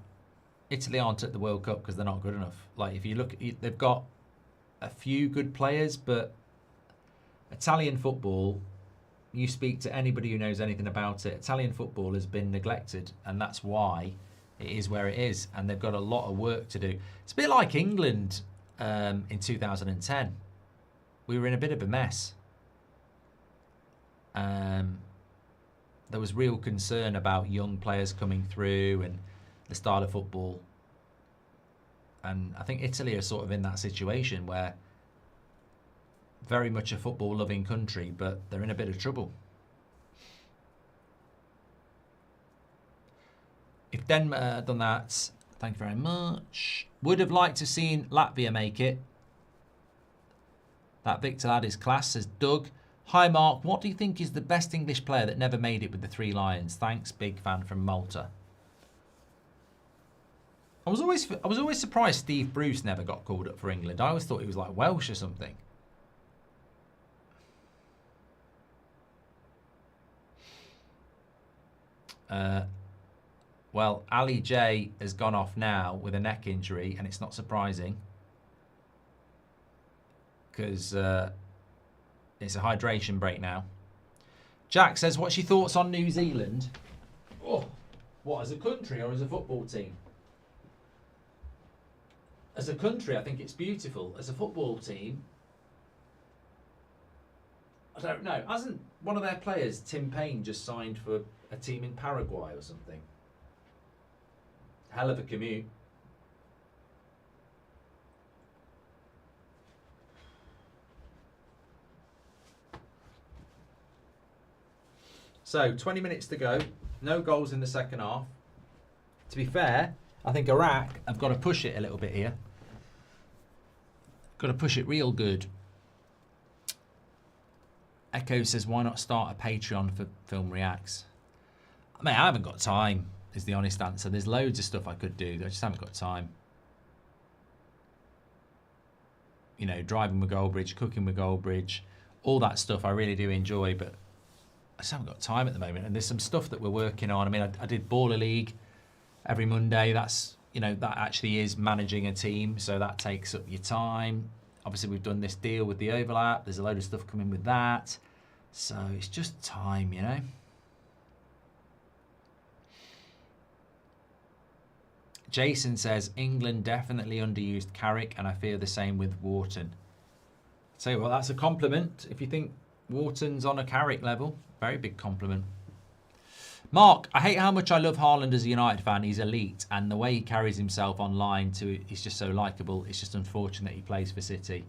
Italy aren't at the World Cup because they're not good enough. Like, if you look, they've got a few good players, but Italian football, you speak to anybody who knows anything about it, Italian football has been neglected, and that's why it is where it is, and they've got a lot of work to do. It's a bit like England in 2010. We were in a bit of a mess. There was real concern about young players coming through and the style of football. And I think Italy are sort of in that situation where very much a football-loving country, but they're in a bit of trouble. If Denmark had done that, thank you very much. Would have liked to have seen Latvia make it. That Victor lad is class, says Doug. Hi Mark, what do you think is the best English player that never made it with the Three Lions? Thanks, big fan from Malta. I was always surprised Steve Bruce never got called up for England. I always thought he was like Welsh or something. Well, Ali J has gone off now with a neck injury, and it's not surprising because it's a hydration break now. Jack says, what's your thoughts on New Zealand? Oh, what, as a country or as a football team? As a country, I think it's beautiful. As a football team, I don't know. Hasn't one of their players, Tim Payne, just signed for a team in Paraguay or something? Hell of a commute. So, 20 minutes to go. No goals in the second half. To be fair, I think Iraq have got to push it a little bit here. Got to push it real good. Echo says, why not start a Patreon for Film Reacts? I mean, I haven't got time, is the honest answer. There's loads of stuff I could do. I just haven't got time. You know, driving with Goldbridge, cooking with Goldbridge, all that stuff I really do enjoy, but I just haven't got time at the moment. And there's some stuff that we're working on. I mean, I did Baller League every Monday. That's, you know, that actually is managing a team, so that takes up your time. Obviously, we've done this deal with the overlap. There's a load of stuff coming with that. So it's just time, you know. Jason says, England definitely underused Carrick, and I fear the same with Wharton. So, well, that's a compliment. If you think Wharton's on a Carrick level, very big compliment. Mark, I hate how much I love Haaland as a United fan. He's elite, and the way he carries himself online too, he's just so likeable. It's just unfortunate he plays for City.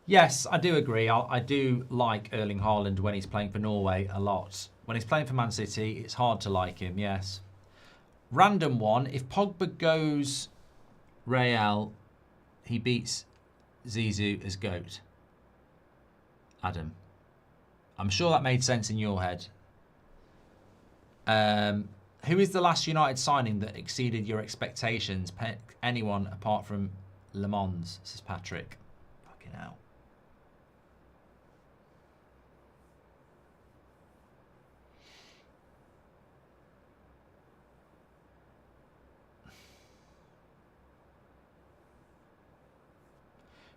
Yes, I do agree. I do like Erling Haaland when he's playing for Norway a lot. When he's playing for Man City, it's hard to like him, yes. Random one, if Pogba goes Real, he beats Zizou as GOAT. Adam, I'm sure that made sense in your head. Who is the last United signing that exceeded your expectations? Anyone apart from Le Mans, says Patrick. Fucking hell.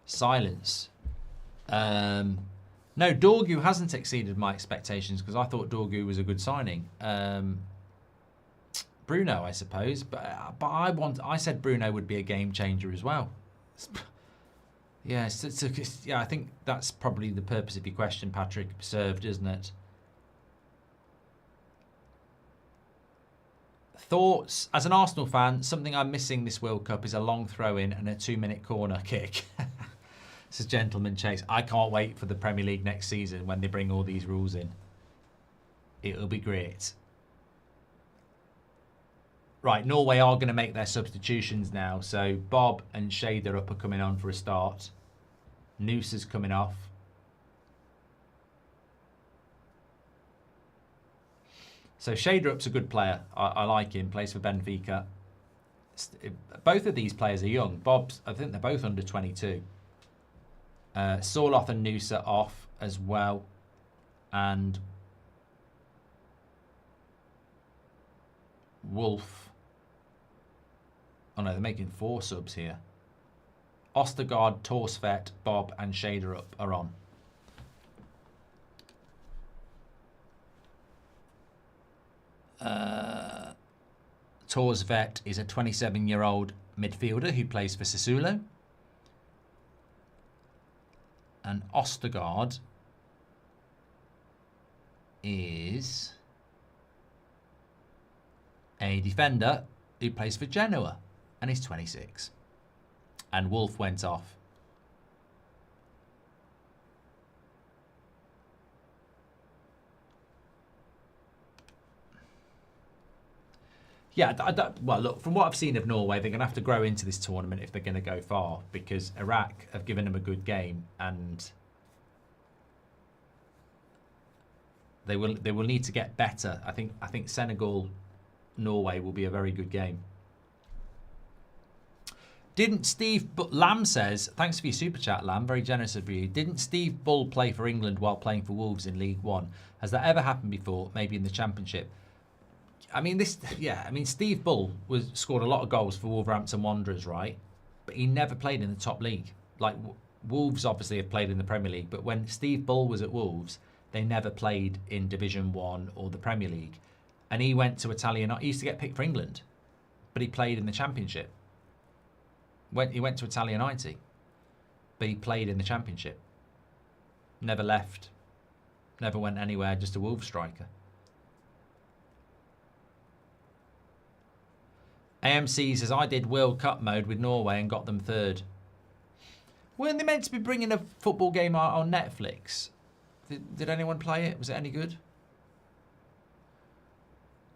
Silence. No, Dorgu hasn't exceeded my expectations because I thought Dorgu was a good signing. Bruno, I suppose, but I said Bruno would be a game changer as well. Yeah, yeah, I think that's probably the purpose of your question, Patrick. Served, isn't it? Thoughts as an Arsenal fan? Something I'm missing this World Cup is a long throw-in and a 2-minute corner kick. Says Gentleman Chase. I can't wait for the Premier League next season when they bring all these rules in. It'll be great. Right, Norway are going to make their substitutions now. So Bob and Shader up are coming on for a start. Noose is coming off. So Shader up's a good player. I like him. Plays for Benfica. Both of these players are young. Bob's, I think they're both under 22. Sorloth and Noose are off as well. And Wolf. Oh no, they're making 4 subs here. Ostergaard, Torsvet, Bob and Shader up are on. Torsvet is a 27-year-old midfielder who plays for Sassuolo. And Ostergaard is a defender who plays for Genoa and is 26. And Wolf went off. Yeah, well, look, from what I've seen of Norway, they're going to have to grow into this tournament if they're going to go far, because Iraq have given them a good game, and they will need to get better. I think Senegal, Norway will be a very good game. Didn't Steve Lamb says, thanks for your super chat, Lamb, very generous of you. Didn't Steve Bull play for England while playing for Wolves in League One? Has that ever happened before? Maybe in the Championship. I mean, Steve Bull scored a lot of goals for Wolverhampton Wanderers, right? But he never played in the top league. Like, Wolves obviously have played in the Premier League, but when Steve Bull was at Wolves, they never played in Division 1 or the Premier League. And he went to Italian. He used to get picked for England, but he played in the Championship. He went to Italian 90, but he played in the Championship. Never left. Never went anywhere, just a Wolves striker. AMC says, I did World Cup mode with Norway and got them third. Weren't they meant to be bringing a football game out on Netflix? Did anyone play it? Was it any good?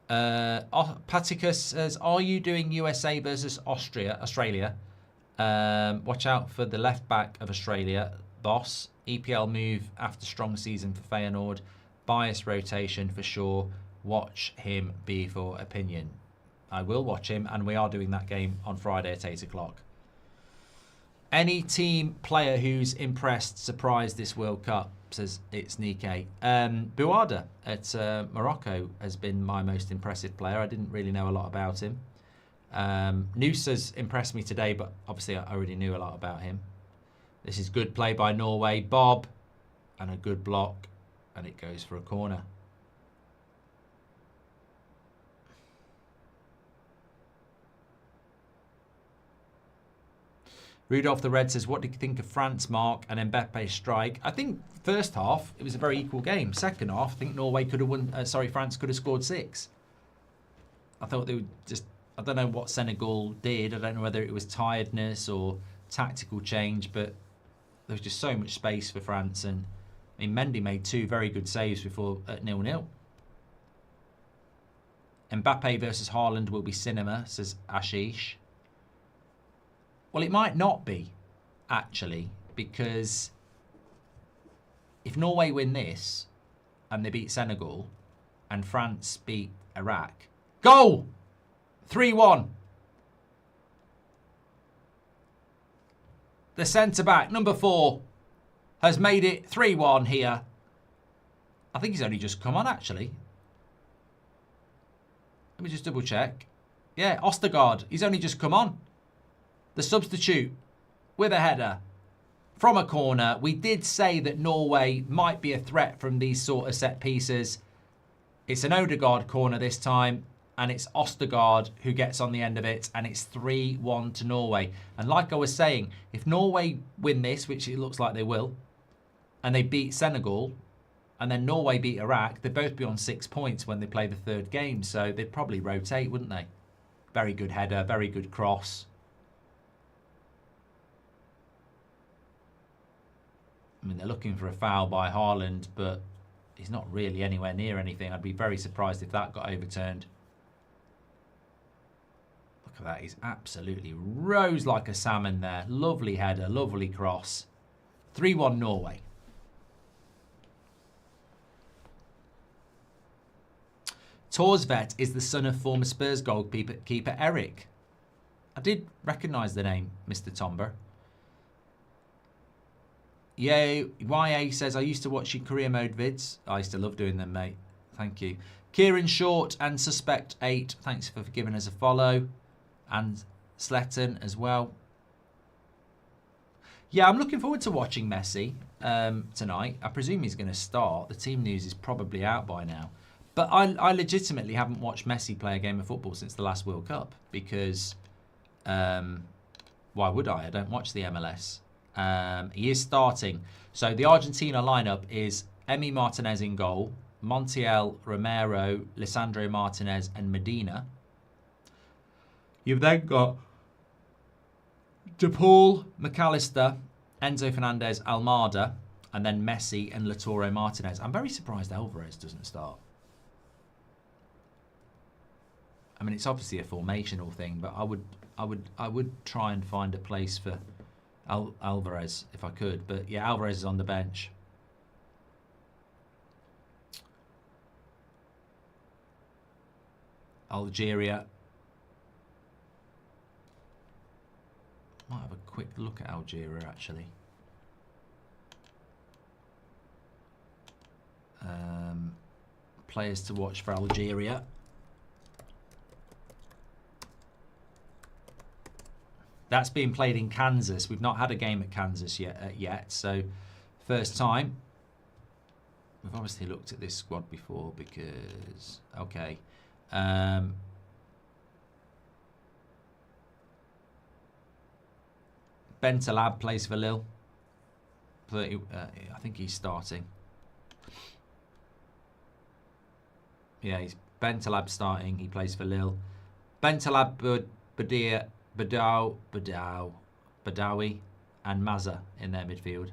Paticus says, are you doing USA versus Australia? Watch out for the left back of Australia, boss. EPL move after strong season for Feyenoord. Bias rotation for sure. Watch him before opinion. I will watch him, and we are doing that game on Friday at 8 o'clock. Any team player who's impressed, surprised this World Cup, says it's Nike. Bouada at Morocco has been my most impressive player. I didn't really know a lot about him. Noose has impressed me today, but obviously I already knew a lot about him. This is good play by Norway. Bob, and a good block, and it goes for a corner. Rudolph the Red says, what did you think of France, Mark, and Mbappe's strike? I think first half, it was a very equal game. Second half, I think Norway could have won. France could have scored 6. I thought they would just... I don't know what Senegal did. I don't know whether it was tiredness or tactical change, but there was just so much space for France. And I mean, Mendy made 2 very good saves before at 0-0. Mbappe versus Haaland will be cinema, says Ashish. Well, it might not be, actually, because if Norway win this and they beat Senegal and France beat Iraq, goal! 3-1. The centre-back, number 4, has made it 3-1 here. I think he's only just come on, actually. Let me just double check. Yeah, Ostergaard, he's only just come on. The substitute with a header from a corner. We did say that Norway might be a threat from these sort of set pieces. It's an Odegaard corner this time, and it's Ostergaard who gets on the end of it, and it's 3-1 to Norway. And like I was saying, if Norway win this, which it looks like they will, and they beat Senegal, and then Norway beat Iraq, they'd both be on 6 points when they play the third game, so they'd probably rotate, wouldn't they? Very good header, very good cross. I mean, they're looking for a foul by Haaland, but he's not really anywhere near anything. I'd be very surprised if that got overturned. Look at that. He's absolutely rose like a salmon there. Lovely header, lovely cross. 3-1 Norway. Torsvet is the son of former Spurs goalkeeper Eric. I did recognise the name, Mr. Tomber. Yeah, YA says, I used to watch your career mode vids. I used to love doing them, mate. Thank you. Kieran Short and Suspect 8, thanks for giving us a follow. And Sletton as well. Yeah, I'm looking forward to watching Messi tonight. I presume he's going to start. The team news is probably out by now. But I legitimately haven't watched Messi play a game of football since the last World Cup. Because, why would I? I don't watch the MLS. He is starting. So the Argentina lineup is Emi Martinez in goal, Montiel, Romero, Lisandro Martinez and Medina. You've then got DePaul, McAllister, Enzo Fernandez, Almada, and then Messi and Lautaro Martinez. I'm very surprised Alvarez doesn't start. I mean, it's obviously a formational thing, but I would try and find a place for Alvarez if I could, but yeah, Alvarez is on the bench. Algeria. Might have a quick look at Algeria, actually. Players to watch for Algeria. That's being played in Kansas. We've not had a game at Kansas yet, so first time. We've obviously looked at this squad before because... Okay. Bentalab plays for Lille. I think he's starting. Yeah, he's Bentalab starting. He plays for Lille. Bentalab, Badawi, and Mazza in their midfield.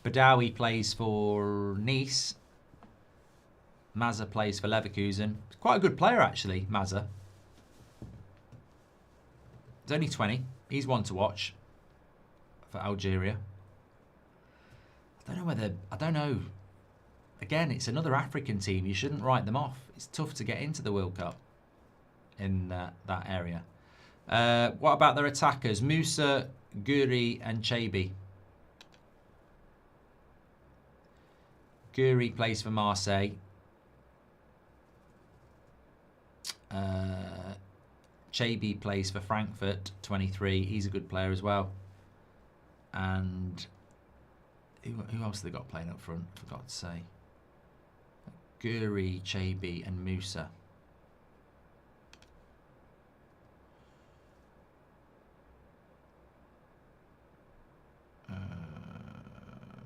Badawi plays for Nice. Mazza plays for Leverkusen. He's quite a good player, actually, Mazza. He's only 20. He's one to watch for Algeria. I don't know. Again, it's another African team. You shouldn't write them off. It's tough to get into the World Cup in that area. What about their attackers? Musa, Guri, and Chabi. Guri plays for Marseille. Chabi plays for Frankfurt, 23. He's a good player as well. And who else have they got playing up front? Forgot to say. Guri, Chabi, and Musa.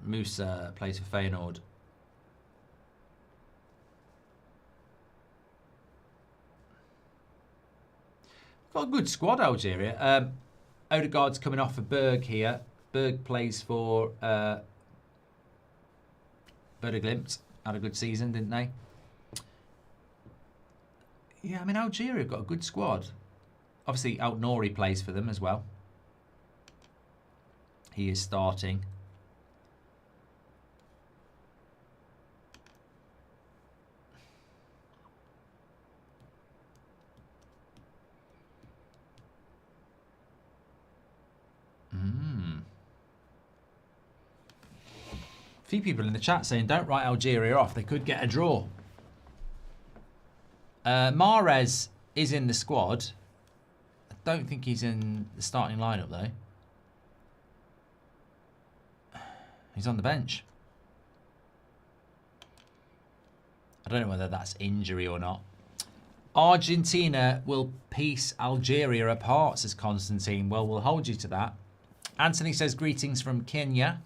Musa plays for Feyenoord. Got a good squad, Algeria. Odegaard's coming off for Berg here. Berg plays for Werder Glimt. Had a good season, didn't they? Yeah, I mean, Algeria have got a good squad. Obviously, El Nouri plays for them as well. He is starting. A few people in the chat saying don't write Algeria off. They could get a draw. Mahrez is in the squad. I don't think he's in the starting lineup though. He's on the bench. I don't know whether that's injury or not. Argentina will piece Algeria apart, says Constantine. Well, we'll hold you to that. Anthony says greetings from Kenya.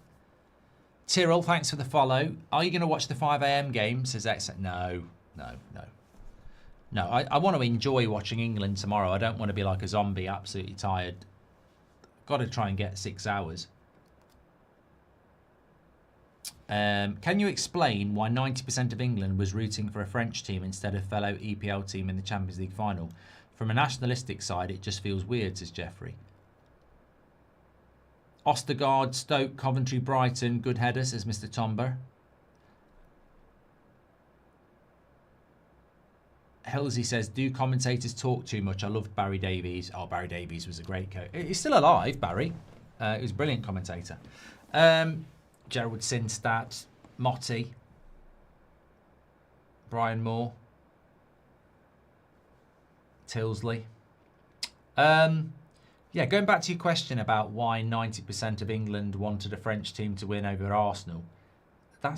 Tyrrell, thanks for the follow. Are you going to watch the 5 a.m. game? Says X. No. I want to enjoy watching England tomorrow. I don't want to be like a zombie, absolutely tired. Got to try and get 6 hours. Can you explain why 90% of England was rooting for a French team instead of fellow EPL team in the Champions League final? From a nationalistic side, it just feels weird, says Jeffrey. Ostergaard, Stoke, Coventry, Brighton, good header, says Mr. Tomber. Hilsey says, do commentators talk too much? I loved Barry Davies. Oh, Barry Davies was a great coach. He's still alive, Barry. He was a brilliant commentator. Gerald Sinstadt, Motti, Brian Moore, Tilsley. Yeah, going back to your question about why 90% of England wanted a French team to win over Arsenal. I'll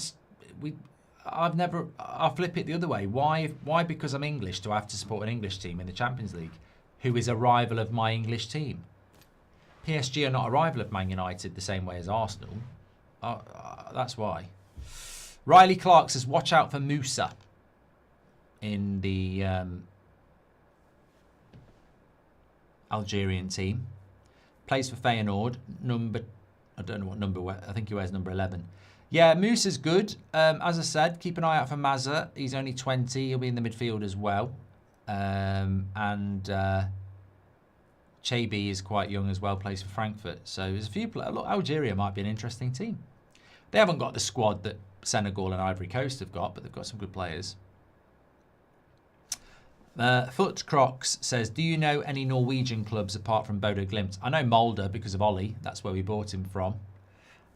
flip it the other way. Why because I'm English do I have to support an English team in the Champions League who is a rival of my English team? PSG are not a rival of Man United the same way as Arsenal. That's why. Riley Clark says, watch out for Musa in the Algerian team. Plays for Feyenoord. I don't know what number. I think he wears number 11. Yeah, Musa's good. As I said, keep an eye out for Mazza. He's only 20. He'll be in the midfield as well. And Chabi is quite young as well. Plays for Frankfurt. So there's a few players. Look, Algeria might be an interesting team. They haven't got the squad that Senegal and Ivory Coast have got, but they've got some good players. Foot Crocs says, do you know any Norwegian clubs apart from Bodo Glimt? I know Molde because of Ollie. That's where we bought him from.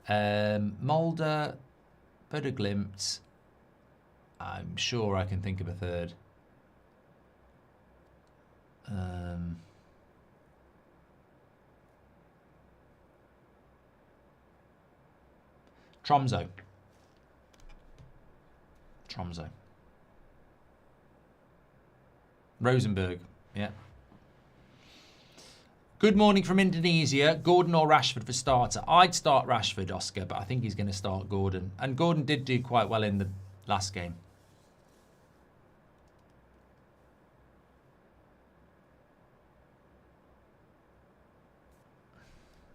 Molde, Bodo Glimt. I'm sure I can think of a third. Tromsø. Rosenborg, yeah. Good morning from Indonesia. Gordon or Rashford for starter? I'd start Rashford, Oscar, but I think he's going to start Gordon. And Gordon did do quite well in the last game.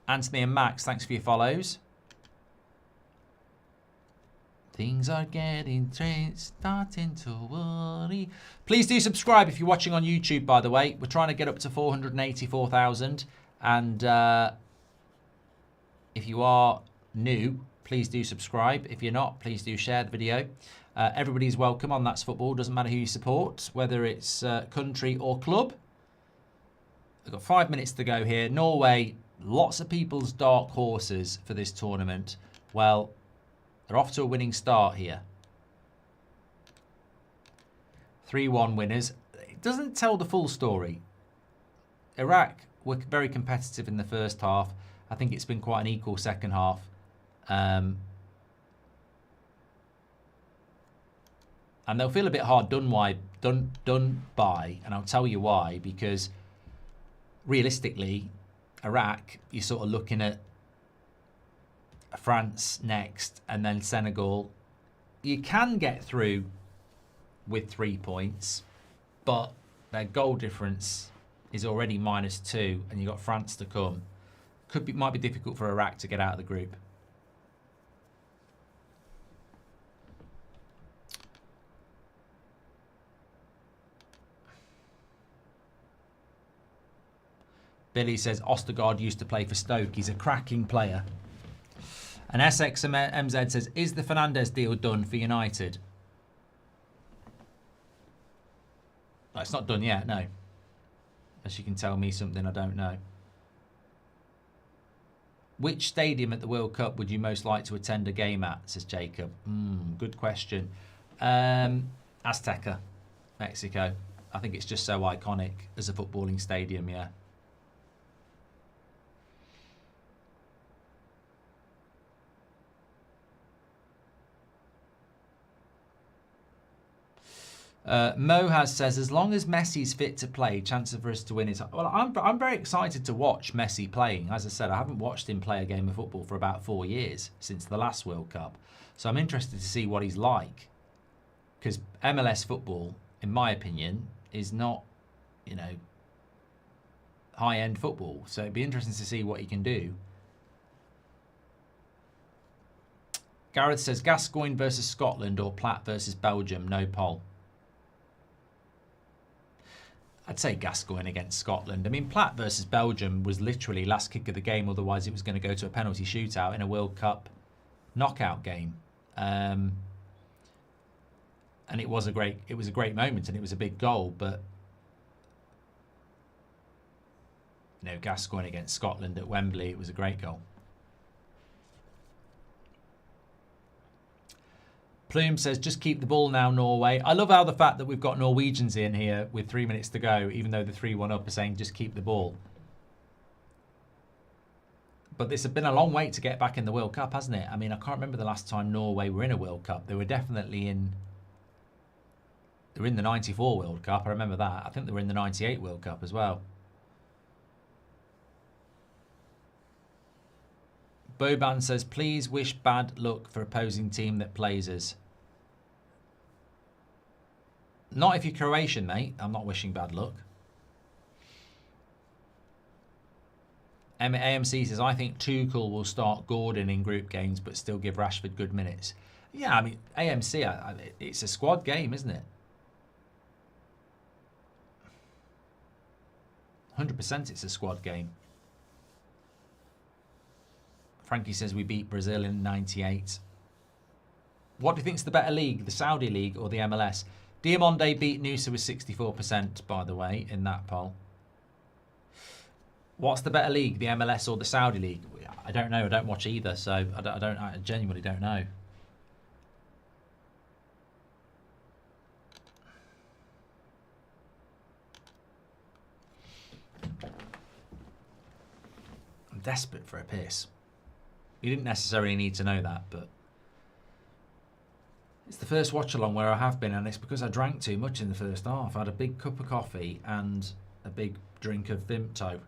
Anthony and Max, thanks for your follows. Things are getting starting to worry. Please do subscribe if you're watching on YouTube, by the way. We're trying to get up to 484,000. And if you are new, please do subscribe. If you're not, please do share the video. Everybody's welcome on That's Football. Doesn't matter who you support, whether it's country or club. We've got 5 minutes to go here. Norway, lots of people's dark horses for this tournament. Well, they're off to a winning start here. 3-1 winners. It doesn't tell the full story. Iraq were very competitive in the first half. I think it's been quite an equal second half. And they'll feel a bit hard done by, and I'll tell you why. Because realistically, Iraq, you're sort of looking at France next and then Senegal. You can get through with 3 points, but their goal difference is already -2, and you've got France to come. Might be difficult for Iraq to get out of the group. Billy says Ostergaard used to play for Stoke. He's a cracking player. And SXMZ says, is the Fernandes deal done for United? No, it's not done yet, no. Unless you can tell me something I don't know. Which stadium at the World Cup would you most like to attend a game at, says Jacob. Good question. Azteca, Mexico. I think it's just so iconic as a footballing stadium, yeah. Mohaz says, as long as Messi's fit to play, chances for us to win is... Well, I'm very excited to watch Messi playing. As I said, I haven't watched him play a game of football for about 4 years, since the last World Cup. So I'm interested to see what he's like. Because MLS football, in my opinion, is not, you know, high-end football. So it'd be interesting to see what he can do. Gareth says, Gascoigne versus Scotland or Platt versus Belgium, no poll. I'd say Gascoigne against Scotland. I mean, Platt versus Belgium was literally last kick of the game. Otherwise, it was going to go to a penalty shootout in a World Cup knockout game. And it was a great moment, and it was a big goal. But you know, Gascoigne against Scotland at Wembley, it was a great goal. Plume says, just keep the ball now, Norway. I love how the fact that we've got Norwegians in here with 3 minutes to go, even though the 3-1 up are saying just keep the ball. But this has been a long wait to get back in the World Cup, hasn't it? I mean, I can't remember the last time Norway were in a World Cup. They were definitely in... They were in the 94 World Cup, I remember that. I think they were in the 98 World Cup as well. Boban says, please wish bad luck for opposing team that plays us. Not if you're Croatian, mate. I'm not wishing bad luck. AMC says, I think Tuchel will start Gordon in group games but still give Rashford good minutes. Yeah, I mean, AMC, it's a squad game, isn't it? 100% it's a squad game. Frankie says we beat Brazil in '98. What do you think's the better league, the Saudi league or the MLS? Diamonde beat Noosa with 64%, by the way, in that poll. What's the better league, the MLS or the Saudi league? I don't know. I don't watch either, so I genuinely don't know. I'm desperate for a piss. You didn't necessarily need to know that, but it's the first watch along where I have been, and it's because I drank too much in the first half. I had a big cup of coffee and a big drink of Vimto.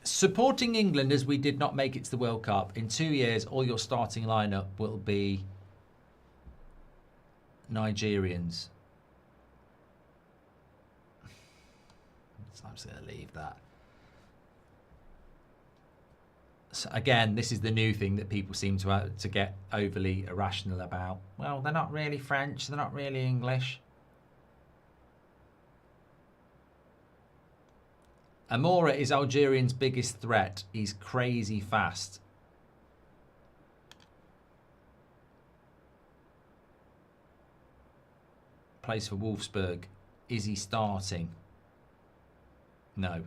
Supporting England as we did not make it to the World Cup. In 2 years, all your starting lineup will be Nigerians. I'm just going to leave that. So again, this is the new thing that people seem to get overly irrational about. Well, they're not really French. They're not really English. Amora is Algerian's biggest threat. He's crazy fast. Plays for Wolfsburg. Is he starting? No.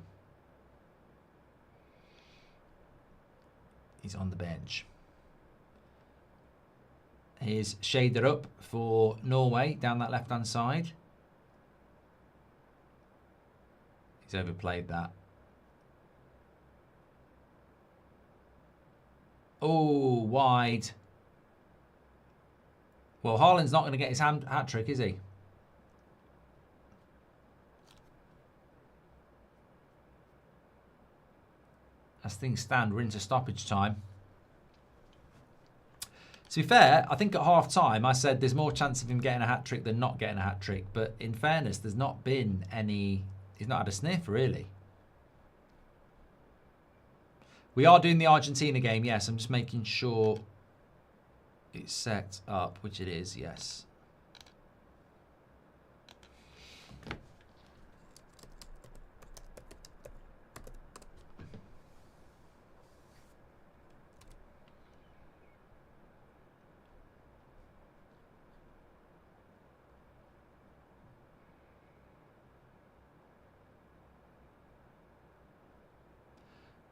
He's on the bench. Here's Shader up for Norway down that left-hand side. He's overplayed that. Oh, wide. Well, Haaland's not going to get his hat-trick, is he? As things stand, we're into stoppage time. To be fair, I think at half-time I said there's more chance of him getting a hat-trick than not getting a hat-trick. But in fairness, there's not been any... He's not had a sniff, really. We are doing the Argentina game, yes. I'm just making sure it's set up, which it is, yes.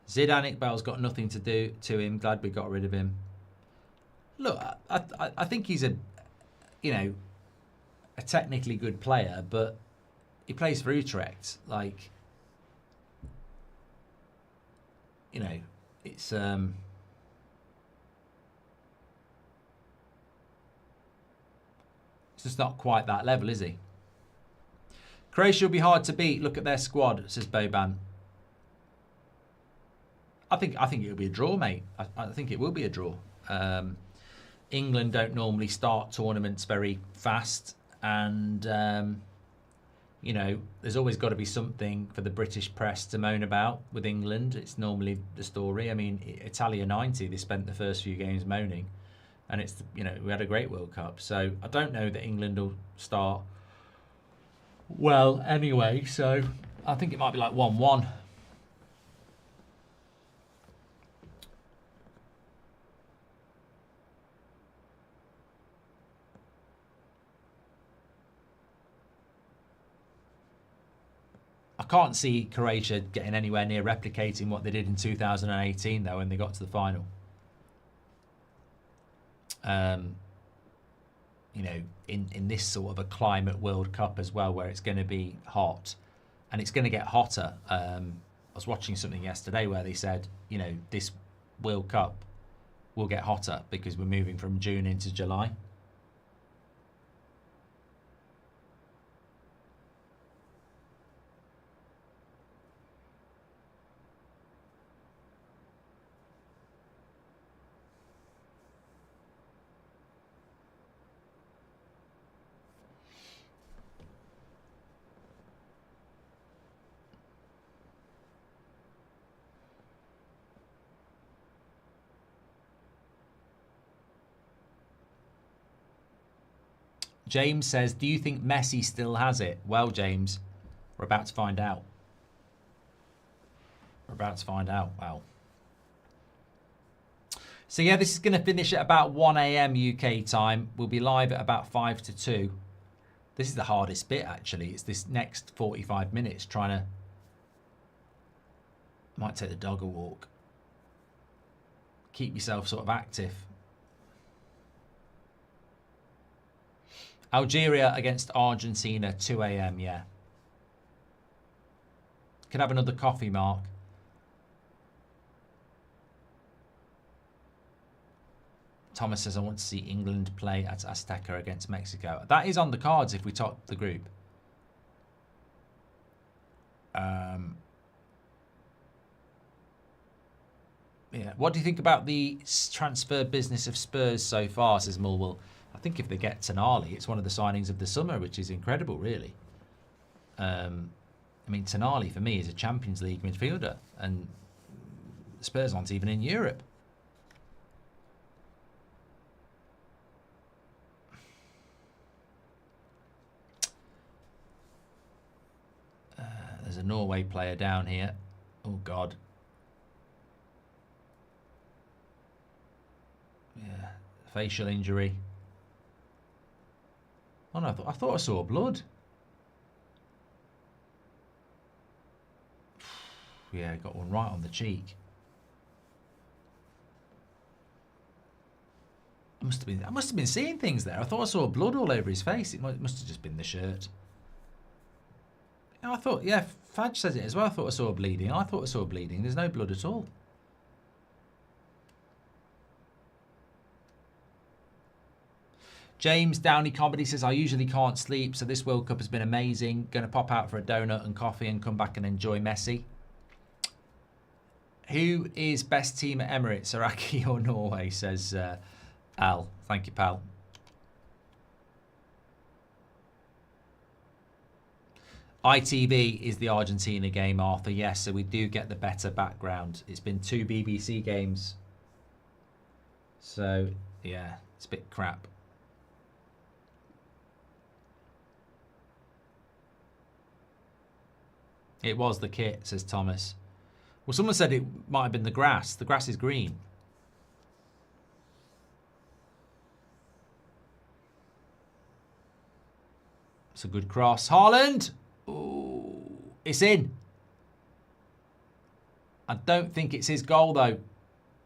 Zidane Iqbal's got nothing to do to him. Glad we got rid of him. Look, I think he's a technically good player, but he plays for Utrecht. Like, it's just not quite that level, is he? Croatia will be hard to beat. Look at their squad, says Boban. I think it'll be a draw, mate. I think it will be a draw. England don't normally start tournaments very fast, and there's always got to be something for the British press to moan about with England. It's normally the story. I mean, Italia '90, they spent the first few games moaning, and it's we had a great World Cup. So I don't know that England will start well anyway. So I think it might be like 1-1. I can't see Croatia getting anywhere near replicating what they did in 2018, though, when they got to the final. In this sort of a climate World Cup as well, where it's going to be hot, and it's going to get hotter. I was watching something yesterday where they said, this World Cup will get hotter because we're moving from June into July. James says, do you think Messi still has it? Well, James, we're about to find out. We're about to find out. Wow. So, yeah, this is going to finish at about 1 a.m. UK time. We'll be live at about 5 to 2. This is the hardest bit, actually. It's this next 45 minutes trying to... Might take the dog a walk. Keep yourself sort of active. Algeria against Argentina, 2 a.m, yeah. Could have another coffee, Mark. Thomas says, I want to see England play at Azteca against Mexico. That is on the cards if we top the group. Yeah. What do you think about the transfer business of Spurs so far, says Mulwell? I think if they get Tonali, it's one of the signings of the summer, which is incredible, really. I mean, Tonali, for me, is a Champions League midfielder, and Spurs aren't even in Europe. There's a Norway player down here. Oh, God. Yeah, facial injury. Oh, no, I thought I saw blood. Yeah, got one right on the cheek. I must have been seeing things there. I thought I saw blood all over his face. It must have just been the shirt. I thought, yeah, Fadge says it as well. I thought I saw bleeding. I thought I saw bleeding. There's no blood at all. James Downey Comedy says, I usually can't sleep, so this World Cup has been amazing. Going to pop out for a donut and coffee and come back and enjoy Messi. Who is best team at Emirates, Iraqi or Norway, says Al. Thank you, pal. ITV is the Argentina game, Arthur. Yes, so we do get the better background. It's been 2 BBC games. So, yeah, it's a bit crap. It was the kit, says Thomas. Well, someone said it might have been the grass. The grass is green. It's a good cross. Haaland! Ooh, it's in. I don't think it's his goal, though,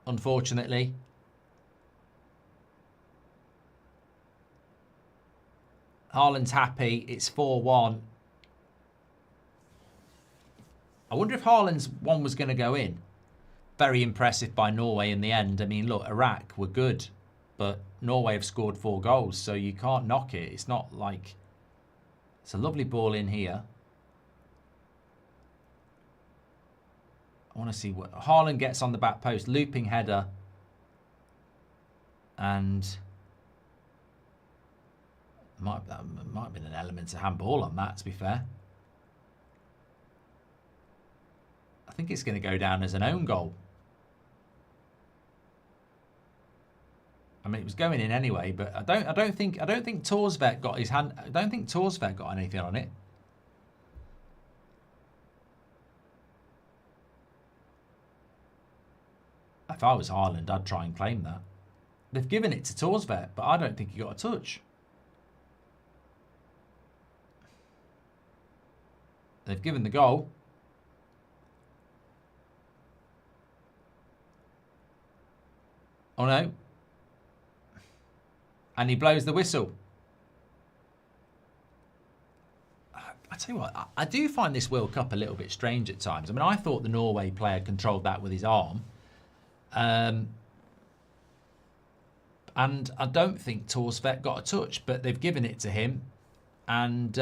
unfortunately. Haaland's happy. It's 4-1. I wonder if Haaland's one was going to go in. Very impressive by Norway in the end. I mean, look, Iraq were good, but Norway have scored 4 goals, so you can't knock it. It's not like... It's a lovely ball in here. I want to see what... Haaland gets on the back post. Looping header. And... might have been an element of handball on that, to be fair. I think it's going to go down as an own goal. I mean, it was going in anyway, but I don't think Torsvek got his hand. I don't think Torsvek got anything on it. If I was Haaland, I'd try and claim that. They've given it to Torsvek, but I don't think he got a touch. They've given the goal. Oh no. And he blows the whistle. I tell you what, I do find this World Cup a little bit strange at times. I mean, I thought the Norway player controlled that with his arm. And I don't think Torsvek got a touch, but they've given it to him. And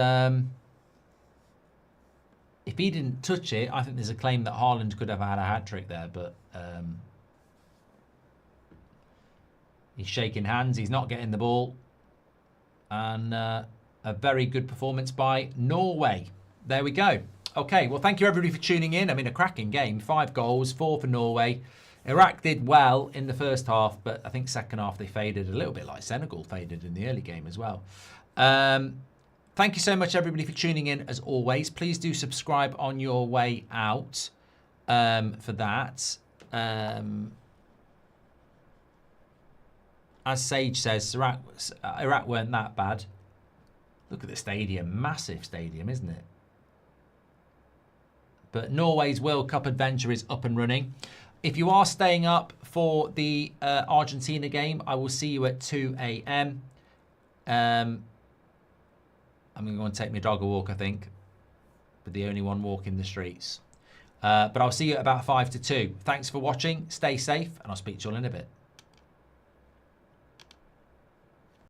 if he didn't touch it, I think there's a claim that Haaland could have had a hat-trick there, but... he's shaking hands. He's not getting the ball. And a very good performance by Norway. There we go. Okay, well, thank you, everybody, for tuning in. I mean, a cracking game. 5 goals, 4 for Norway. Iraq did well in the first half, but I think second half they faded a little bit like Senegal faded in the early game as well. Thank you so much, everybody, for tuning in, as always. Please do subscribe on your way out for that. As Sage says, Iraq weren't that bad. Look at the stadium. Massive stadium, isn't it? But Norway's World Cup adventure is up and running. If you are staying up for the Argentina game, I will see you at 2 a.m. I'm going to go and take my dog a walk, I think. But the only one walking the streets. But I'll see you at about 1 to 2. Thanks for watching. Stay safe, and I'll speak to you all in a bit.